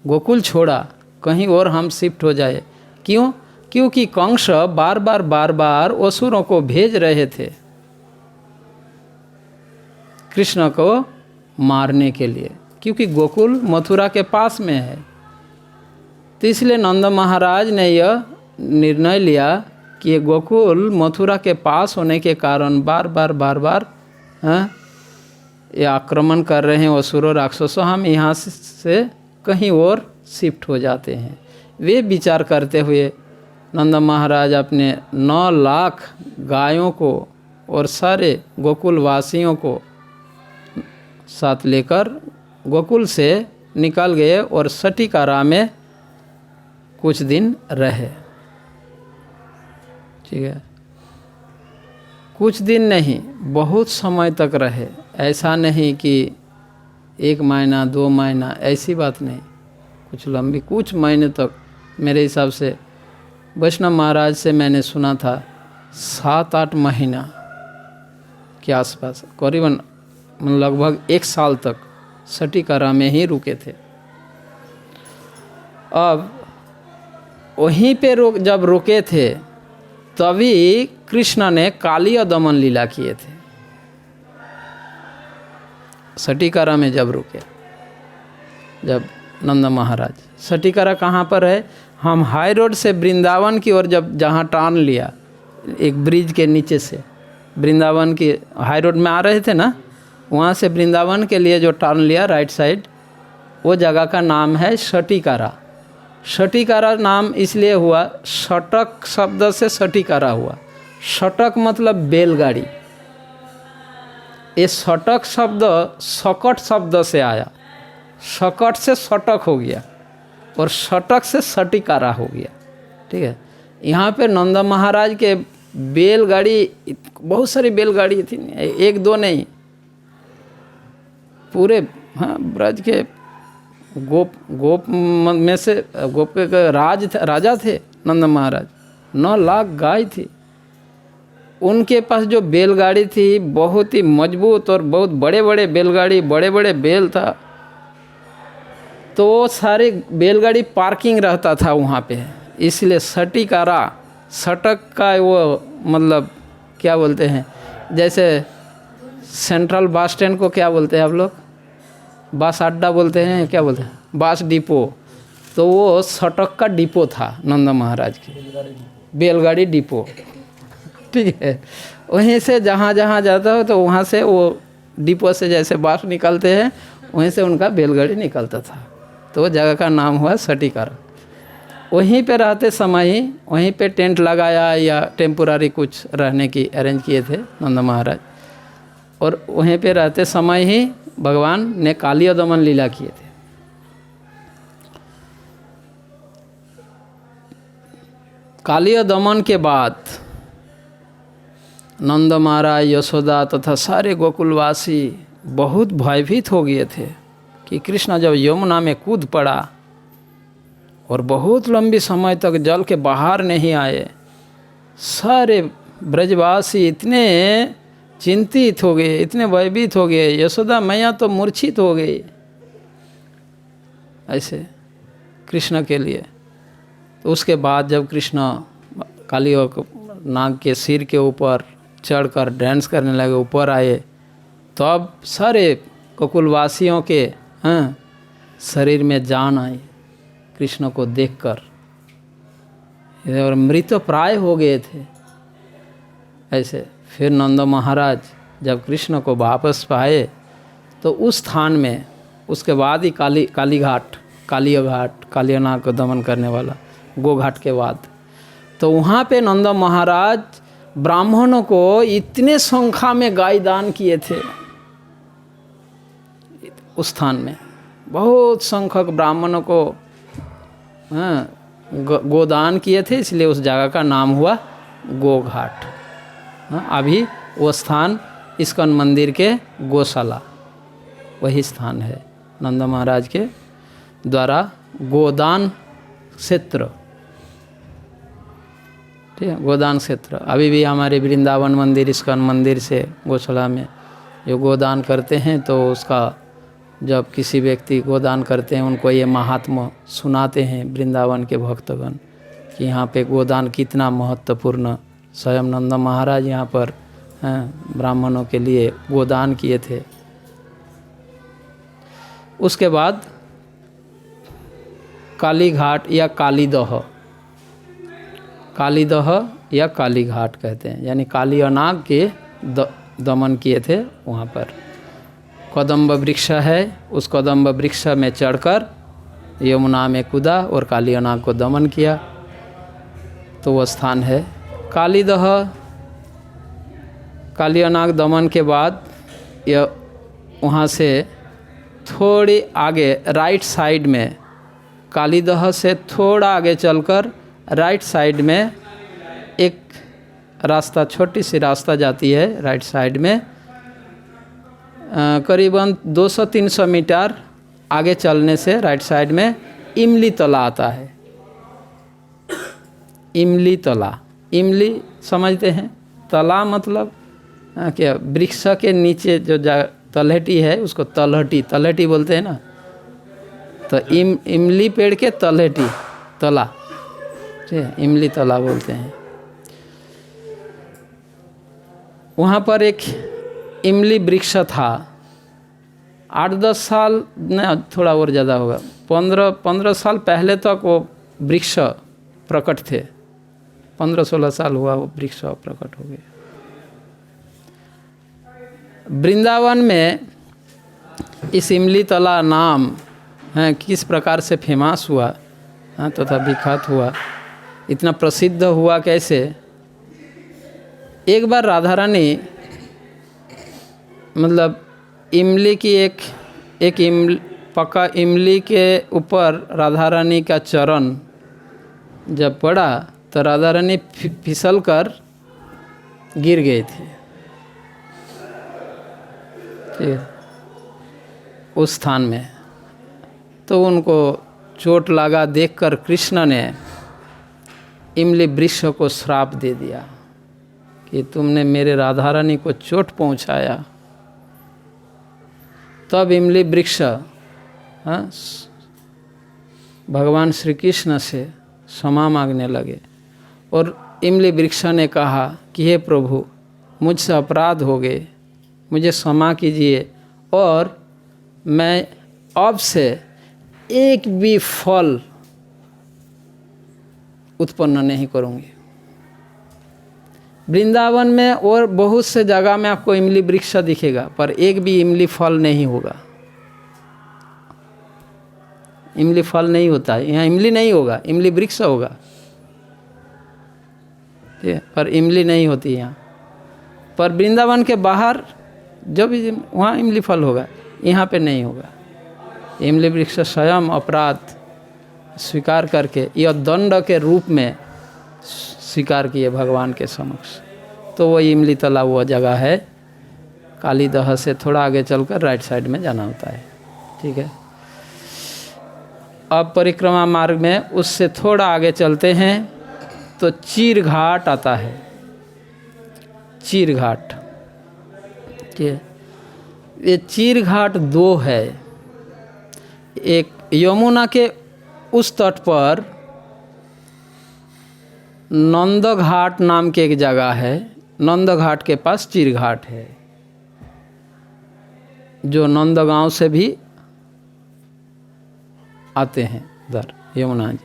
गोकुल छोड़ा, कहीं और हम शिफ्ट हो जाए। क्यों? क्योंकि कंस बार बार असुरों को भेज रहे थे कृष्ण को मारने के लिए, क्योंकि गोकुल मथुरा के पास में है। तो इसलिए नंद महाराज ने यह निर्णय लिया कि ये गोकुल मथुरा के पास होने के कारण बार बार ये आक्रमण कर रहे हैं असुरों राक्षसों, हम यहाँ से कहीं और शिफ्ट हो जाते हैं। वे विचार करते हुए नंद महाराज अपने 9 लाख गायों को और सारे गोकुल वासियों को साथ लेकर गोकुल से निकल गए और सटिकारा में कुछ दिन रहे। ठीक है, कुछ दिन नहीं, बहुत समय तक रहे। ऐसा नहीं कि 1 महीना 2 महीना, ऐसी बात नहीं, कुछ लंबी, कुछ महीने तक। मेरे हिसाब से वैष्णव महाराज से मैंने सुना था 7-8 महीना के आसपास, करीबन लगभग 1 साल तक सटिकारा में ही रुके थे। अब वहीं पे जब रुके थे, तभी कृष्ण ने कालिया दमन लीला किए थे। सटिकारा में जब रुके, जब नंद महाराज, सटिकारा कहाँ पर है? हम हाई रोड से वृंदावन की ओर जब जहाँ टर्न लिया, एक ब्रिज के नीचे से वृंदावन की हाई रोड में आ रहे थे ना, वहाँ से वृंदावन के लिए जो टर्न लिया राइट साइड, वो जगह का नाम है सटिकारा। सटिकारा नाम इसलिए हुआ, शटक शब्द से सटिकारा हुआ। शटक मतलब बैलगाड़ी। ये शटक शब्द शकट शब्द से आया, शकट से शटक हो गया और शटक से सटिकारा हो गया। ठीक है, यहाँ पे नंद महाराज के बैलगाड़ी, बहुत सारी बैलगाड़ी थी, 1-2 नहीं, पूरे, हाँ, ब्रज के गोप में से गोप के राजा थे नंद महाराज। 9 लाख गाय थी। उनके पास जो बैलगाड़ी थी बहुत ही मजबूत और बहुत बड़े बड़े बैलगाड़ी, बड़े बड़े बैल था। तो वो सारे बैलगाड़ी पार्किंग रहता था वहाँ पे, इसलिए सटिकारा, सटक का वो मतलब क्या बोलते हैं, जैसे सेंट्रल बस स्टैंड को क्या बोलते हैं आप लोग? बस अड्डा बोलते हैं, क्या बोलते हैं? Bus depot. तो वो सटक का डिपो था नंद महाराज की, बैलगाड़ी डिपो। ठीक है, वहीं से जहाँ जहाँ जाता हो तो वहाँ से वो डिपो से जैसे बस निकलते हैं, वहीं से उनका बैलगाड़ी निकलता था। तो वो जगह का नाम हुआ सटिकारा। वहीं पे रहते समय ही वहीं पे टेंट लगाया या टेम्पोरारी कुछ रहने की अरेंज किए थे नंद महाराज, और वहीं पे रहते समय ही भगवान ने कालिया दमन लीला किए थे। कालिया दमन के बाद नंद महाराज, यशोदा तथा सारे गोकुलवासी बहुत भयभीत हो गए थे कि कृष्ण जब यमुना में कूद पड़ा और बहुत लंबी समय तक जल के बाहर नहीं आए, सारे ब्रजवासी इतने चिंतित हो गए, इतने भयभीत हो गए। यशोदा मैया तो मूर्छित हो गई ऐसे कृष्ण के लिए। तो उसके बाद जब कृष्ण कालिया नाग के सिर के ऊपर चढ़कर डांस करने लगे, ऊपर आए, तो अब सारे गोकुलवासियों के शरीर में जान आई कृष्ण को देखकर, और मृतप्राय हो गए थे ऐसे। फिर नंद महाराज जब कृष्ण को वापस पाए तो उस स्थान में, उसके बाद ही कालिया घाट, कालिया नाग को दमन करने वाला गोघाट के बाद, तो वहाँ पे नंद महाराज ब्राह्मणों को इतने संख्या में गाय दान किए थे उस स्थान में, बहुत संख्यक ब्राह्मणों को गोदान किए थे, इसलिए उस जगह का नाम हुआ गोघाट। अभी वो स्थान इस्कॉन मंदिर के गौशाला वही स्थान है, नंद महाराज के द्वारा गोदान क्षेत्र, ठीक है, गोदान क्षेत्र। अभी भी हमारे वृंदावन मंदिर, इस्कॉन मंदिर से गौशाला में जो गोदान करते हैं, तो उसका जब किसी व्यक्ति गोदान करते हैं उनको ये महात्मा सुनाते हैं वृंदावन के भक्तगण कि यहाँ पे गोदान कितना महत्वपूर्ण। स्वयं नंद महाराज यहाँ पर ब्राह्मणों के लिए गोदान किए थे। उसके बाद काली घाट या कालीदह, कालीदह या काली घाट कहते हैं, यानी काली अनाग के दमन किए थे वहाँ पर। कदम्ब वृक्ष है, उस कदम्ब वृक्ष में चढ़कर यमुना में कूदा और काली अनाग को दमन किया, तो वह स्थान है कालीदह। काली अनाग दमन के बाद यह वहाँ से थोड़ी आगे राइट साइड में, कालीदह से थोड़ा आगे चलकर राइट साइड में एक रास्ता, छोटी सी रास्ता जाती है राइट साइड में, करीबन 200-300 मीटर आगे चलने से राइट साइड में इमली तला आता है। इमली तला, इमली समझते हैं, तला मतलब क्या, वृक्ष के नीचे जो तलहटी है उसको तलहटी, तलहटी बोलते हैं ना, तो इमली पेड़ के तलहटी, तला, ठीक है, इमली तला बोलते हैं। वहाँ पर एक इमली वृक्ष था। 8-10 साल, न थोड़ा और ज़्यादा होगा, 15 साल पहले तक वो वृक्ष प्रकट थे। 15-16 साल हुआ वो वृक्ष प्रकट हो गया। वृंदावन में इस इमली तला नाम किस प्रकार से फेमस हुआ, तथा विख्यात हुआ, इतना प्रसिद्ध हुआ कैसे? एक बार राधा रानी, मतलब इमली की एक इमली, पका इमली के ऊपर राधा रानी का चरण जब पड़ा तो राधा रानी फिसल कर गिर गई थी, उस स्थान में। तो उनको चोट लगा देखकर कृष्ण ने इमली वृक्ष को श्राप दे दिया कि तुमने मेरे राधा रानी को चोट पहुंचाया। तब इमली वृक्ष भगवान श्री कृष्ण से क्षमा मांगने लगे और इमली वृक्ष ने कहा कि हे प्रभु, मुझसे अपराध हो गए, मुझे क्षमा कीजिए और मैं अब से एक भी फल उत्पन्न नहीं करूँगी। वृंदावन में और बहुत से जगह में आपको इमली वृक्ष दिखेगा, पर एक भी इमली फल नहीं होगा। इमली फल नहीं होता है, यहाँ इमली नहीं होगा, इमली वृक्ष होगा, ठीक है, पर इमली नहीं होती यहाँ। पर वृंदावन के बाहर जो भी वहाँ इमली फल होगा, यहाँ पे नहीं होगा। इमली वृक्ष स्वयं अपराध स्वीकार करके यह दंड के रूप में स्वीकार किए भगवान के समक्ष। तो वो इमली तला हुआ जगह है, कालीदह से थोड़ा आगे चलकर राइट साइड में जाना होता है, ठीक है। अब परिक्रमा मार्ग में उससे थोड़ा आगे चलते हैं तो चीर घाट आता है, चीर घाट, ठीक है। ये चीर घाट दो है, एक यमुना के उस तट पर नंद घाट नाम के एक जगह है, नंद घाट के पास चीर घाट है, जो नंदगांव से भी आते हैं उधर यमुना जी।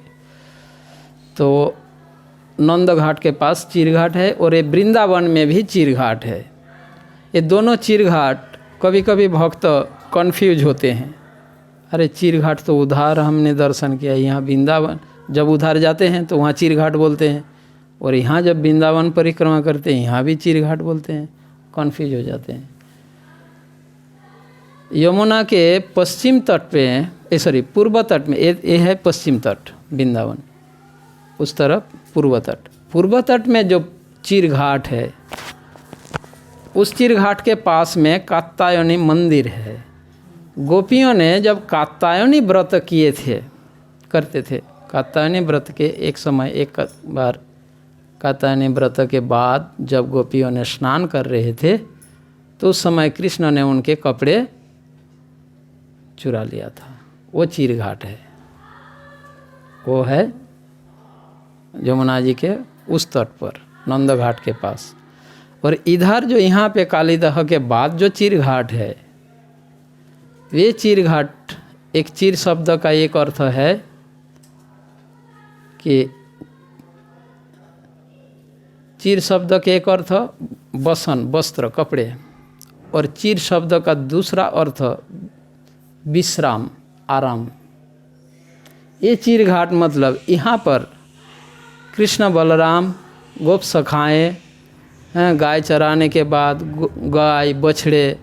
तो नंद घाट के पास चीर घाट है और ये वृंदावन में भी चीर घाट है। ये दोनों चीर घाट कभी कभी भक्त कंफ्यूज होते हैं, अरे चीर घाट तो उधर हमने दर्शन किया, यहाँ वृंदावन, जब उधर जाते हैं तो वहाँ चीर घाट बोलते हैं, और यहाँ जब वृंदावन परिक्रमा करते हैं यहाँ भी चीर घाट बोलते हैं, कन्फ्यूज हो जाते हैं। यमुना के पश्चिम तट पे पूर्व तट में, ये है पश्चिम तट वृंदावन, उस तरफ पूर्व तट। पूर्व तट में जो चीर घाट है, उस चीर घाट के पास में कात्यायनी मंदिर है। गोपियों ने जब कात्यायनी व्रत करते थे, कात्यायनी व्रत के एक बार कात्यायनी व्रत के बाद जब गोपियों ने स्नान कर रहे थे, तो उस समय कृष्ण ने उनके कपड़े चुरा लिया था। वो चीर घाट है, वो है यमुना जी के उस तट पर, नंद घाट के पास। और इधर जो यहाँ पे कालीदह के बाद जो चीर घाट है, वे चीर घाट, एक चीर शब्द का एक अर्थ है कि चीर शब्द के एक अर्थ बसन, वस्त्र, कपड़े, और चीर शब्द का दूसरा अर्थ विश्राम, आराम। ये चीर घाट मतलब यहाँ पर कृष्ण बलराम गोप सखाएँ गाय चराने के बाद गाय बछड़े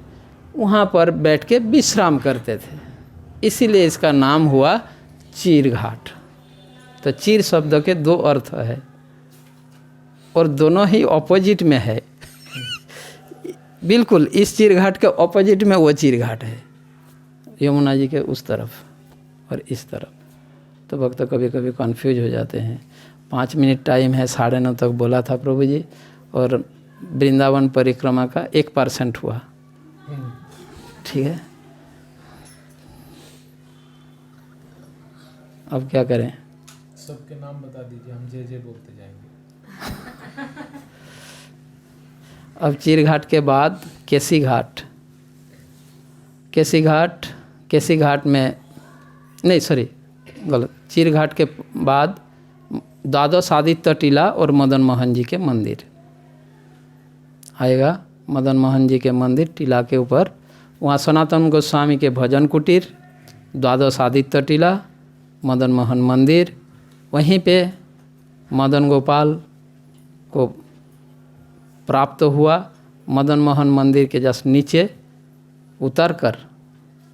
वहाँ पर बैठ के विश्राम करते थे, इसीलिए इसका नाम हुआ चीर घाट। तो चीर शब्द के दो अर्थ है और दोनों ही ऑपोजिट में है। बिल्कुल इस चीर घाट के ऑपोजिट में वो चीर घाट है, यमुना जी के उस तरफ और इस तरफ। तो भक्त कभी कभी कंफ्यूज हो जाते हैं। 5 मिनट टाइम है, 9:30 तक बोला था प्रभु जी, और वृंदावन परिक्रमा का 1% हुआ। ठीक है, अब क्या करें? सबके नाम बता दीजिए, हम जे बोलते जाएंगे। अब चीर घाट के बाद केसी घाट। केसी घाट में नहीं, गलत। चीर घाट के बाद द्वादश आदित्य टीला और मदन मोहन जी के मंदिर आएगा। मदन मोहन जी के मंदिर टीला के ऊपर, वहाँ सनातन गोस्वामी के भजन कुटीर, द्वादश आदित्य टीला, मदन मोहन मंदिर। वहीं पे मदन गोपाल को प्राप्त हुआ। मदन मोहन मंदिर के जस्ट नीचे उतरकर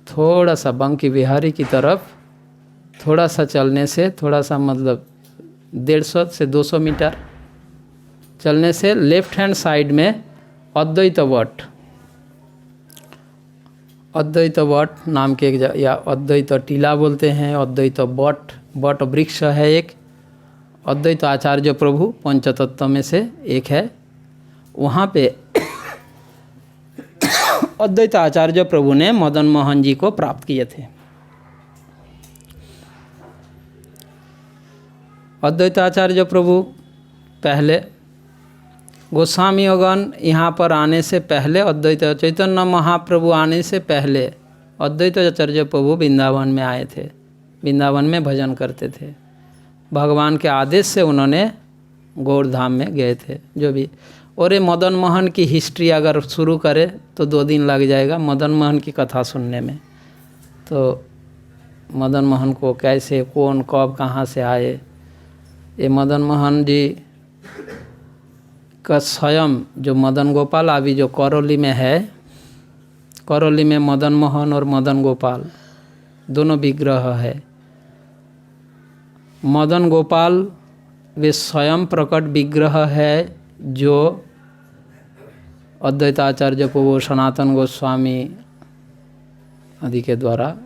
थोड़ा सा बंकी बिहारी की तरफ थोड़ा सा चलने से, थोड़ा सा मतलब 150 से 200 मीटर चलने से लेफ्ट हैंड साइड में अद्वैत वट नाम के एक या अद्वैत टीला बोलते हैं, अद्वैत वट वृक्ष है एक। अद्वैत आचार्य प्रभु पंचतत्व में से एक है। वहाँ पे अद्वैत आचार्य प्रभु ने मदन मोहन जी को प्राप्त किए थे। अद्वैत आचार्य प्रभु पहले गोस्वामीगण यहाँ पर आने से पहले, अद्वैत चैतन्य महाप्रभु आने से पहले अद्वैत आचार्य प्रभु वृंदावन में आए थे, वृंदावन में भजन करते थे। भगवान के आदेश से उन्होंने गौड़ धाम में गए थे जो भी। और ये मदन मोहन की हिस्ट्री अगर शुरू करें तो 2 दिन लग जाएगा मदन मोहन की कथा सुनने में। तो मदन मोहन को कैसे, कौन, कब, कहाँ से आए, ये मदन मोहन जी का स्वयं जो मदन गोपाल अभी जो करौली में है, करौली में मदन मोहन और मदन गोपाल दोनों विग्रह है। मदन गोपाल वे स्वयं प्रकट विग्रह है जो अद्वैताचार्य प्रभु, सनातन गोस्वामी आदि के द्वारा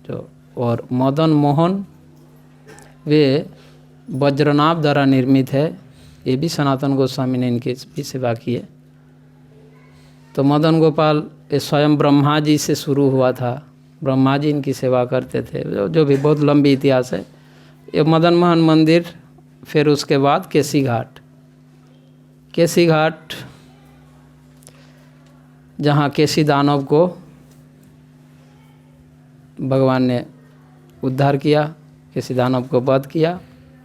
जो, और मदन मोहन वे वज्रनाभ द्वारा निर्मित है, ये भी सनातन गोस्वामी ने इनकी भी सेवा की है। तो मदन गोपाल ये स्वयं ब्रह्मा जी से शुरू हुआ था, ब्रह्मा जी इनकी सेवा करते थे, जो भी बहुत लंबी इतिहास है। ये मदन मोहन मंदिर, फिर उसके बाद केसी घाट। केसी घाट जहाँ केसी दानव को भगवान ने उद्धार किया, केसी दानव को वध किया,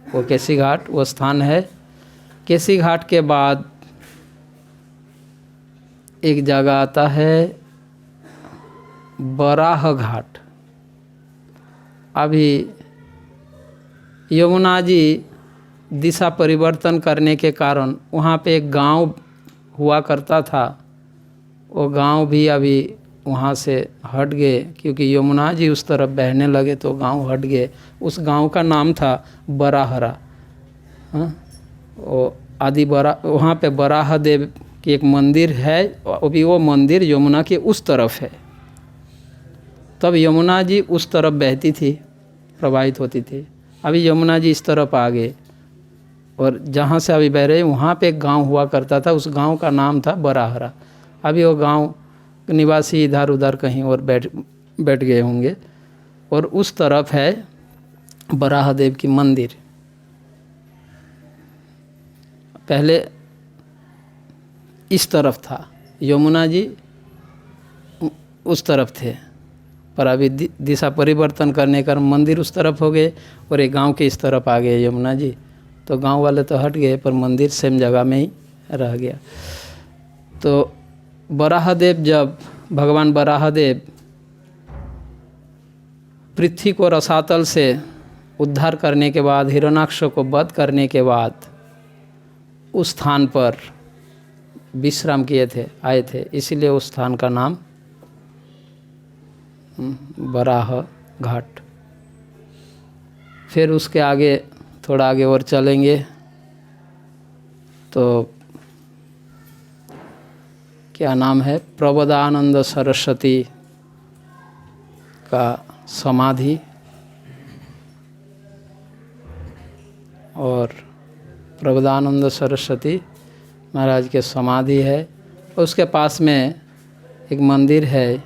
वो केसी घाट वो स्थान है। केसी घाट के बाद एक जगह आता है बराह घाट। अभी यमुना जी दिशा परिवर्तन करने के कारण वहाँ पे एक गांव हुआ करता था, वो गांव भी अभी वहाँ से हट गए, क्योंकि यमुना जी उस तरफ बहने लगे तो गांव हट गए। उस गांव का नाम था बराहरा। हाँ, वो आदि बरा, वहाँ पे बराह देव की एक मंदिर है, अभी वो मंदिर यमुना के उस तरफ है। तब यमुना जी उस तरफ बहती थी, प्रवाहित होती थी। अभी यमुना जी इस तरफ आ गए और जहाँ से अभी बह रहे वहाँ पे एक गांव हुआ करता था, उस गांव का नाम था बराहरा। अभी वो गांव निवासी इधर उधर कहीं और बैठ गए होंगे। और उस तरफ है बराहदेव की मंदिर। पहले इस तरफ था, यमुना जी उस तरफ थे, पर अभी दिशा परिवर्तन करने का मंदिर उस तरफ हो गए और एक गांव के इस तरफ आ गए यमुना जी। तो गांव वाले तो हट गए पर मंदिर सेम जगह में ही रह गया। तो बराहदेव, जब भगवान बराहदेव पृथ्वी को रसातल से उद्धार करने के बाद, हिरण्याक्ष को वध करने के बाद उस स्थान पर विश्राम किए थे, आए थे, इसीलिए उस स्थान का नाम बराह घाट। फिर उसके आगे थोड़ा आगे और चलेंगे तो क्या नाम है, प्रबोधानंद सरस्वती का समाधि, और प्रबोधानंद सरस्वती महाराज के समाधि है। उसके पास में एक मंदिर है।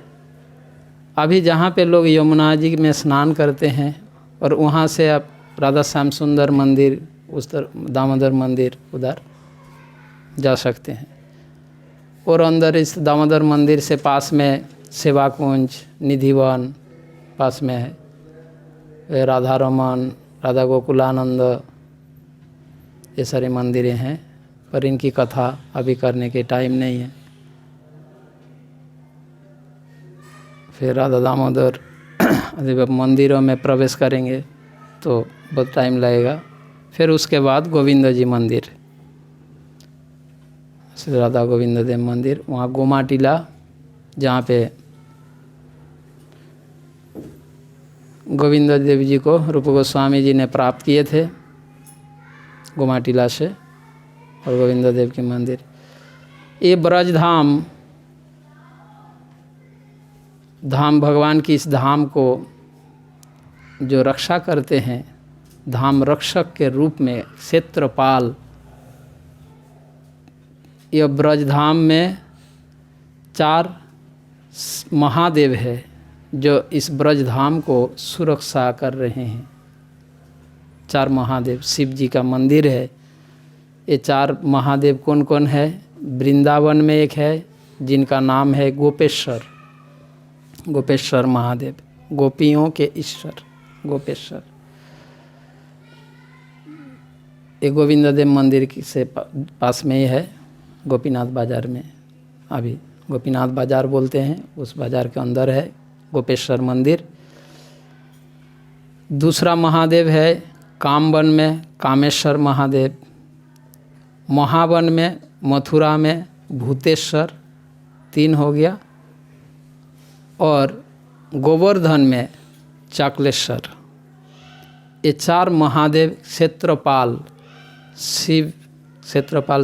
अभी जहाँ पे लोग यमुना जी में स्नान करते हैं और वहाँ से आप राधा श्याम सुंदर मंदिर, उस तरफ दामोदर मंदिर, उधर जा सकते हैं। और अंदर इस दामोदर मंदिर से पास में सेवा कुंज, निधिवन पास में है, राधा रमन, राधा गोकुलानंद, ये सारी मंदिरें हैं, पर इनकी कथा अभी करने के टाइम नहीं है। फिर राधा दामोदर मंदिरों में प्रवेश करेंगे तो बहुत टाइम लगेगा। फिर उसके बाद गोविंद जी मंदिर, श्री राधा गोविंद देव मंदिर, वहाँ गोमा टीला, जहाँ पे गोविंद देव जी को रूप गोस्वामी जी ने प्राप्त किए थे गोमा टीला से, और गोविंद देव के मंदिर। ये ब्रज धाम भगवान की इस धाम को जो रक्षा करते हैं, धाम रक्षक के रूप में क्षेत्रपाल, यह ब्रजधाम में 4 महादेव है जो इस ब्रजधाम को सुरक्षा कर रहे हैं। 4 महादेव, शिव जी का मंदिर है। ये 4 महादेव कौन कौन है? वृंदावन में एक है जिनका नाम है गोपेश्वर, गोपेश्वर महादेव, गोपियों के ईश्वर गोपेश्वर। ये गोविंद देव मंदिर से पास में ही है, गोपीनाथ बाज़ार में। अभी गोपीनाथ बाज़ार बोलते हैं, उस बाज़ार के अंदर है गोपेश्वर मंदिर। दूसरा महादेव है कामवन में कामेश्वर महादेव, महावन में मथुरा में भूतेश्वर, 3 हो गया, और गोवर्धन में चाकलेश्वर। ये 4 महादेव क्षेत्रपाल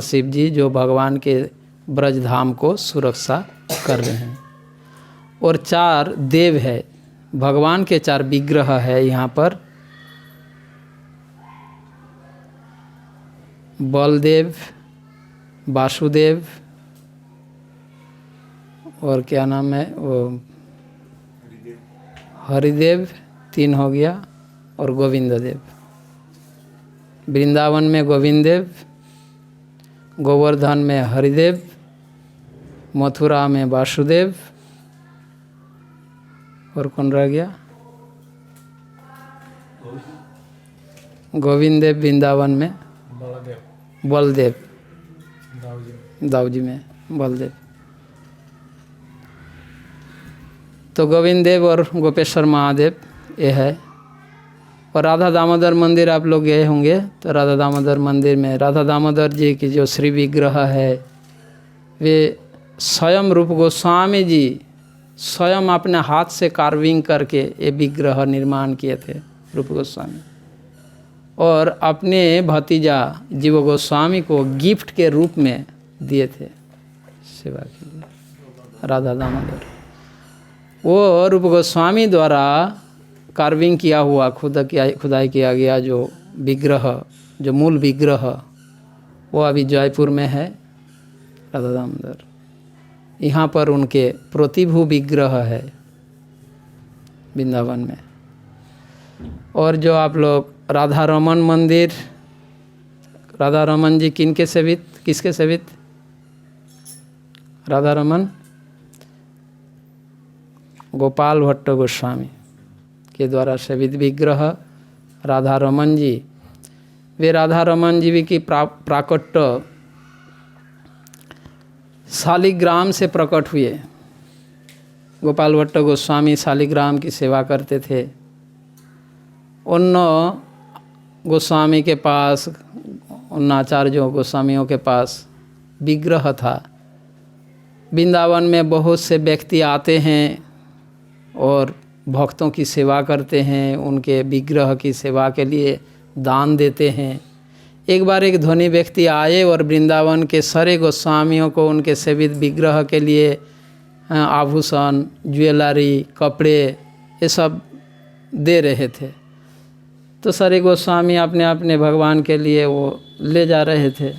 शिव जी जो भगवान के ब्रजधाम को सुरक्षा कर रहे हैं। और 4 देव है, भगवान के 4 विग्रह है यहाँ पर। बलदेव, वासुदेव, और क्या नाम है वो, हरिदेव, 3 हो गया, और गोविंद देव। वृंदावन में गोविंद देव, गोवर्धन में हरिदेव, मथुरा में वासुदेव, और कौन रह गया? गोविंद देव वृंदावन में, बलदेव दाऊजी में बलदेव। तो गोविंद देव और गोपेश्वर महादेव ये है और राधा दामोदर मंदिर आप लोग गए होंगे, तो राधा दामोदर मंदिर में राधा दामोदर जी की जो श्री विग्रह है, वे स्वयं रूप गोस्वामी जी स्वयं अपने हाथ से कार्विंग करके ये विग्रह निर्माण किए थे रूप गोस्वामी, और अपने भतीजा जीव गोस्वामी को गिफ्ट के रूप में दिए थे सेवा के लिए। राधा दामोदर वो रूप गोस्वामी द्वारा कार्विंग किया हुआ खुदाई किया गया जो विग्रह, जो मूल विग्रह, वो अभी जयपुर में है राधा दामोदर। यहाँ पर उनके प्रतिभू विग्रह है वृंदावन में। और जो आप लोग राधा रमन मंदिर, राधा रमन जी किनके सेवित, किसके सेवित? राधा रमन गोपाल भट्ट गोस्वामी के द्वारा सेवित विग्रह राधा रमन जी। वे राधा रमन जी की प्राकट्य शालिग्राम से प्रकट हुए। गोपाल भट्ट गोस्वामी शालिग्राम की सेवा करते थे। उन गोस्वामी के पास, उन आचार्यों गोस्वामियों के पास विग्रह था। वृंदावन में बहुत से व्यक्ति आते हैं और भक्तों की सेवा करते हैं, उनके विग्रह की सेवा के लिए दान देते हैं। एक बार एक धनी व्यक्ति आए और वृंदावन के सारे गोस्वामियों को उनके सेवित विग्रह के लिए आभूषण, ज्वेलरी, कपड़े ये सब दे रहे थे। तो सारे गोस्वामी अपने अपने भगवान के लिए वो ले जा रहे थे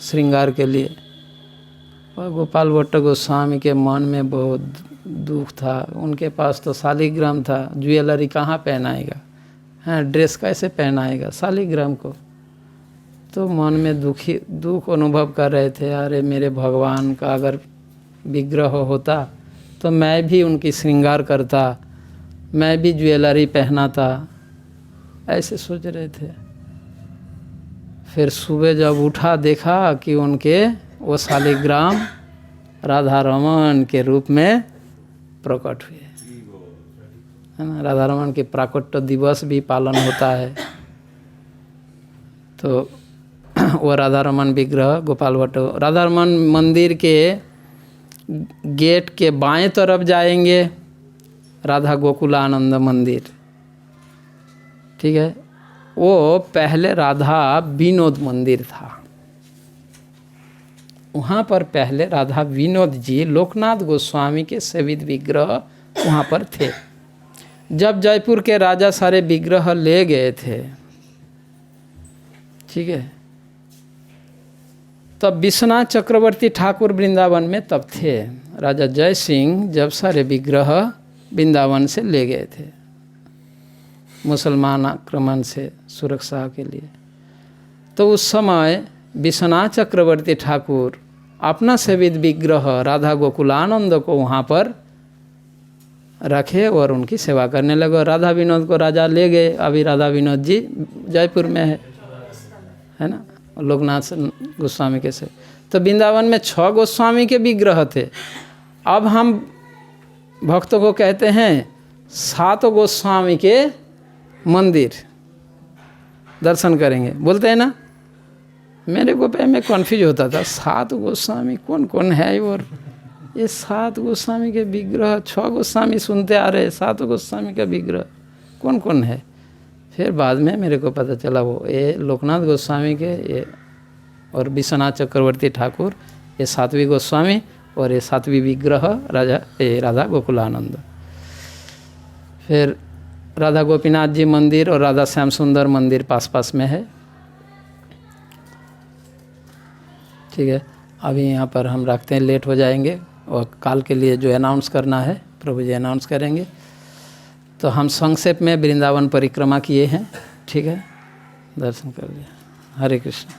श्रृंगार के लिए। और गोपाल भट्ट गोस्वामी के मन में बहुत दुख था। उनके पास तो शालिग्राम था, ज्वेलरी कहाँ पहनाएगा, हाँ ड्रेस कैसे पहनाएगा शालिग्राम को। तो मन में दुख अनुभव कर रहे थे, अरे मेरे भगवान का अगर विग्रह होता तो मैं भी उनकी श्रृंगार करता, मैं भी ज्वेलरी पहनाता, ऐसे सोच रहे थे। फिर सुबह जब उठा देखा कि उनके वो शालिग्राम राधा रमन के रूप में प्रकट हुए, है ना। राधा रमन के प्राकट्य दिवस भी पालन होता है। तो वो राधा रमन विग्रह गोपाल भट्ट, राधा रमन मंदिर के गेट के बाएं तरफ जाएंगे राधा गोकुलानंद मंदिर, ठीक है। वो पहले राधा विनोद मंदिर था। वहाँ पर पहले राधा विनोद जी लोकनाथ गोस्वामी के सेवित विग्रह वहाँ पर थे। जब जयपुर के राजा सारे विग्रह ले गए थे, ठीक है, तब विश्वनाथ चक्रवर्ती ठाकुर वृंदावन में तब थे। राजा जय सिंह जब सारे विग्रह वृंदावन से ले गए थे मुसलमान आक्रमण से सुरक्षा के लिए, तो उस समय विश्वनाथ चक्रवर्ती ठाकुर अपना सेवित विग्रह राधा गोकुलानंद को वहाँ पर रखे और उनकी सेवा करने लगे। राधा विनोद को राजा ले गए। अभी राधा विनोद जी जयपुर में है ना, लोकनाथ गोस्वामी के से। तो वृंदावन में 6 गोस्वामी के विग्रह थे। अब हम भक्तों को कहते हैं 7 गोस्वामी के मंदिर दर्शन करेंगे, बोलते हैं ना। मेरे को पहले कन्फ्यूज होता था 7 गोस्वामी कौन कौन है, और ये 7 गोस्वामी के विग्रह, 6 गोस्वामी सुनते आ रहे, 7 गोस्वामी का विग्रह कौन कौन है। फिर बाद में मेरे को पता चला वो ये लोकनाथ गोस्वामी के ये और विश्वनाथ चक्रवर्ती ठाकुर ये 7वीं गोस्वामी और ये 7वीं विग्रह राधा गोकुलानंद। फिर राधा गोपीनाथ जी मंदिर और राधा श्याम सुंदर मंदिर पास पास में है, ठीक है। अभी यहाँ पर हम रखते हैं, लेट हो जाएंगे और काल के लिए जो अनाउंस करना है प्रभु जी अनाउंस करेंगे। तो हम संक्षेप में वृंदावन परिक्रमा किए हैं, ठीक है, दर्शन कर लिया। हरे कृष्ण।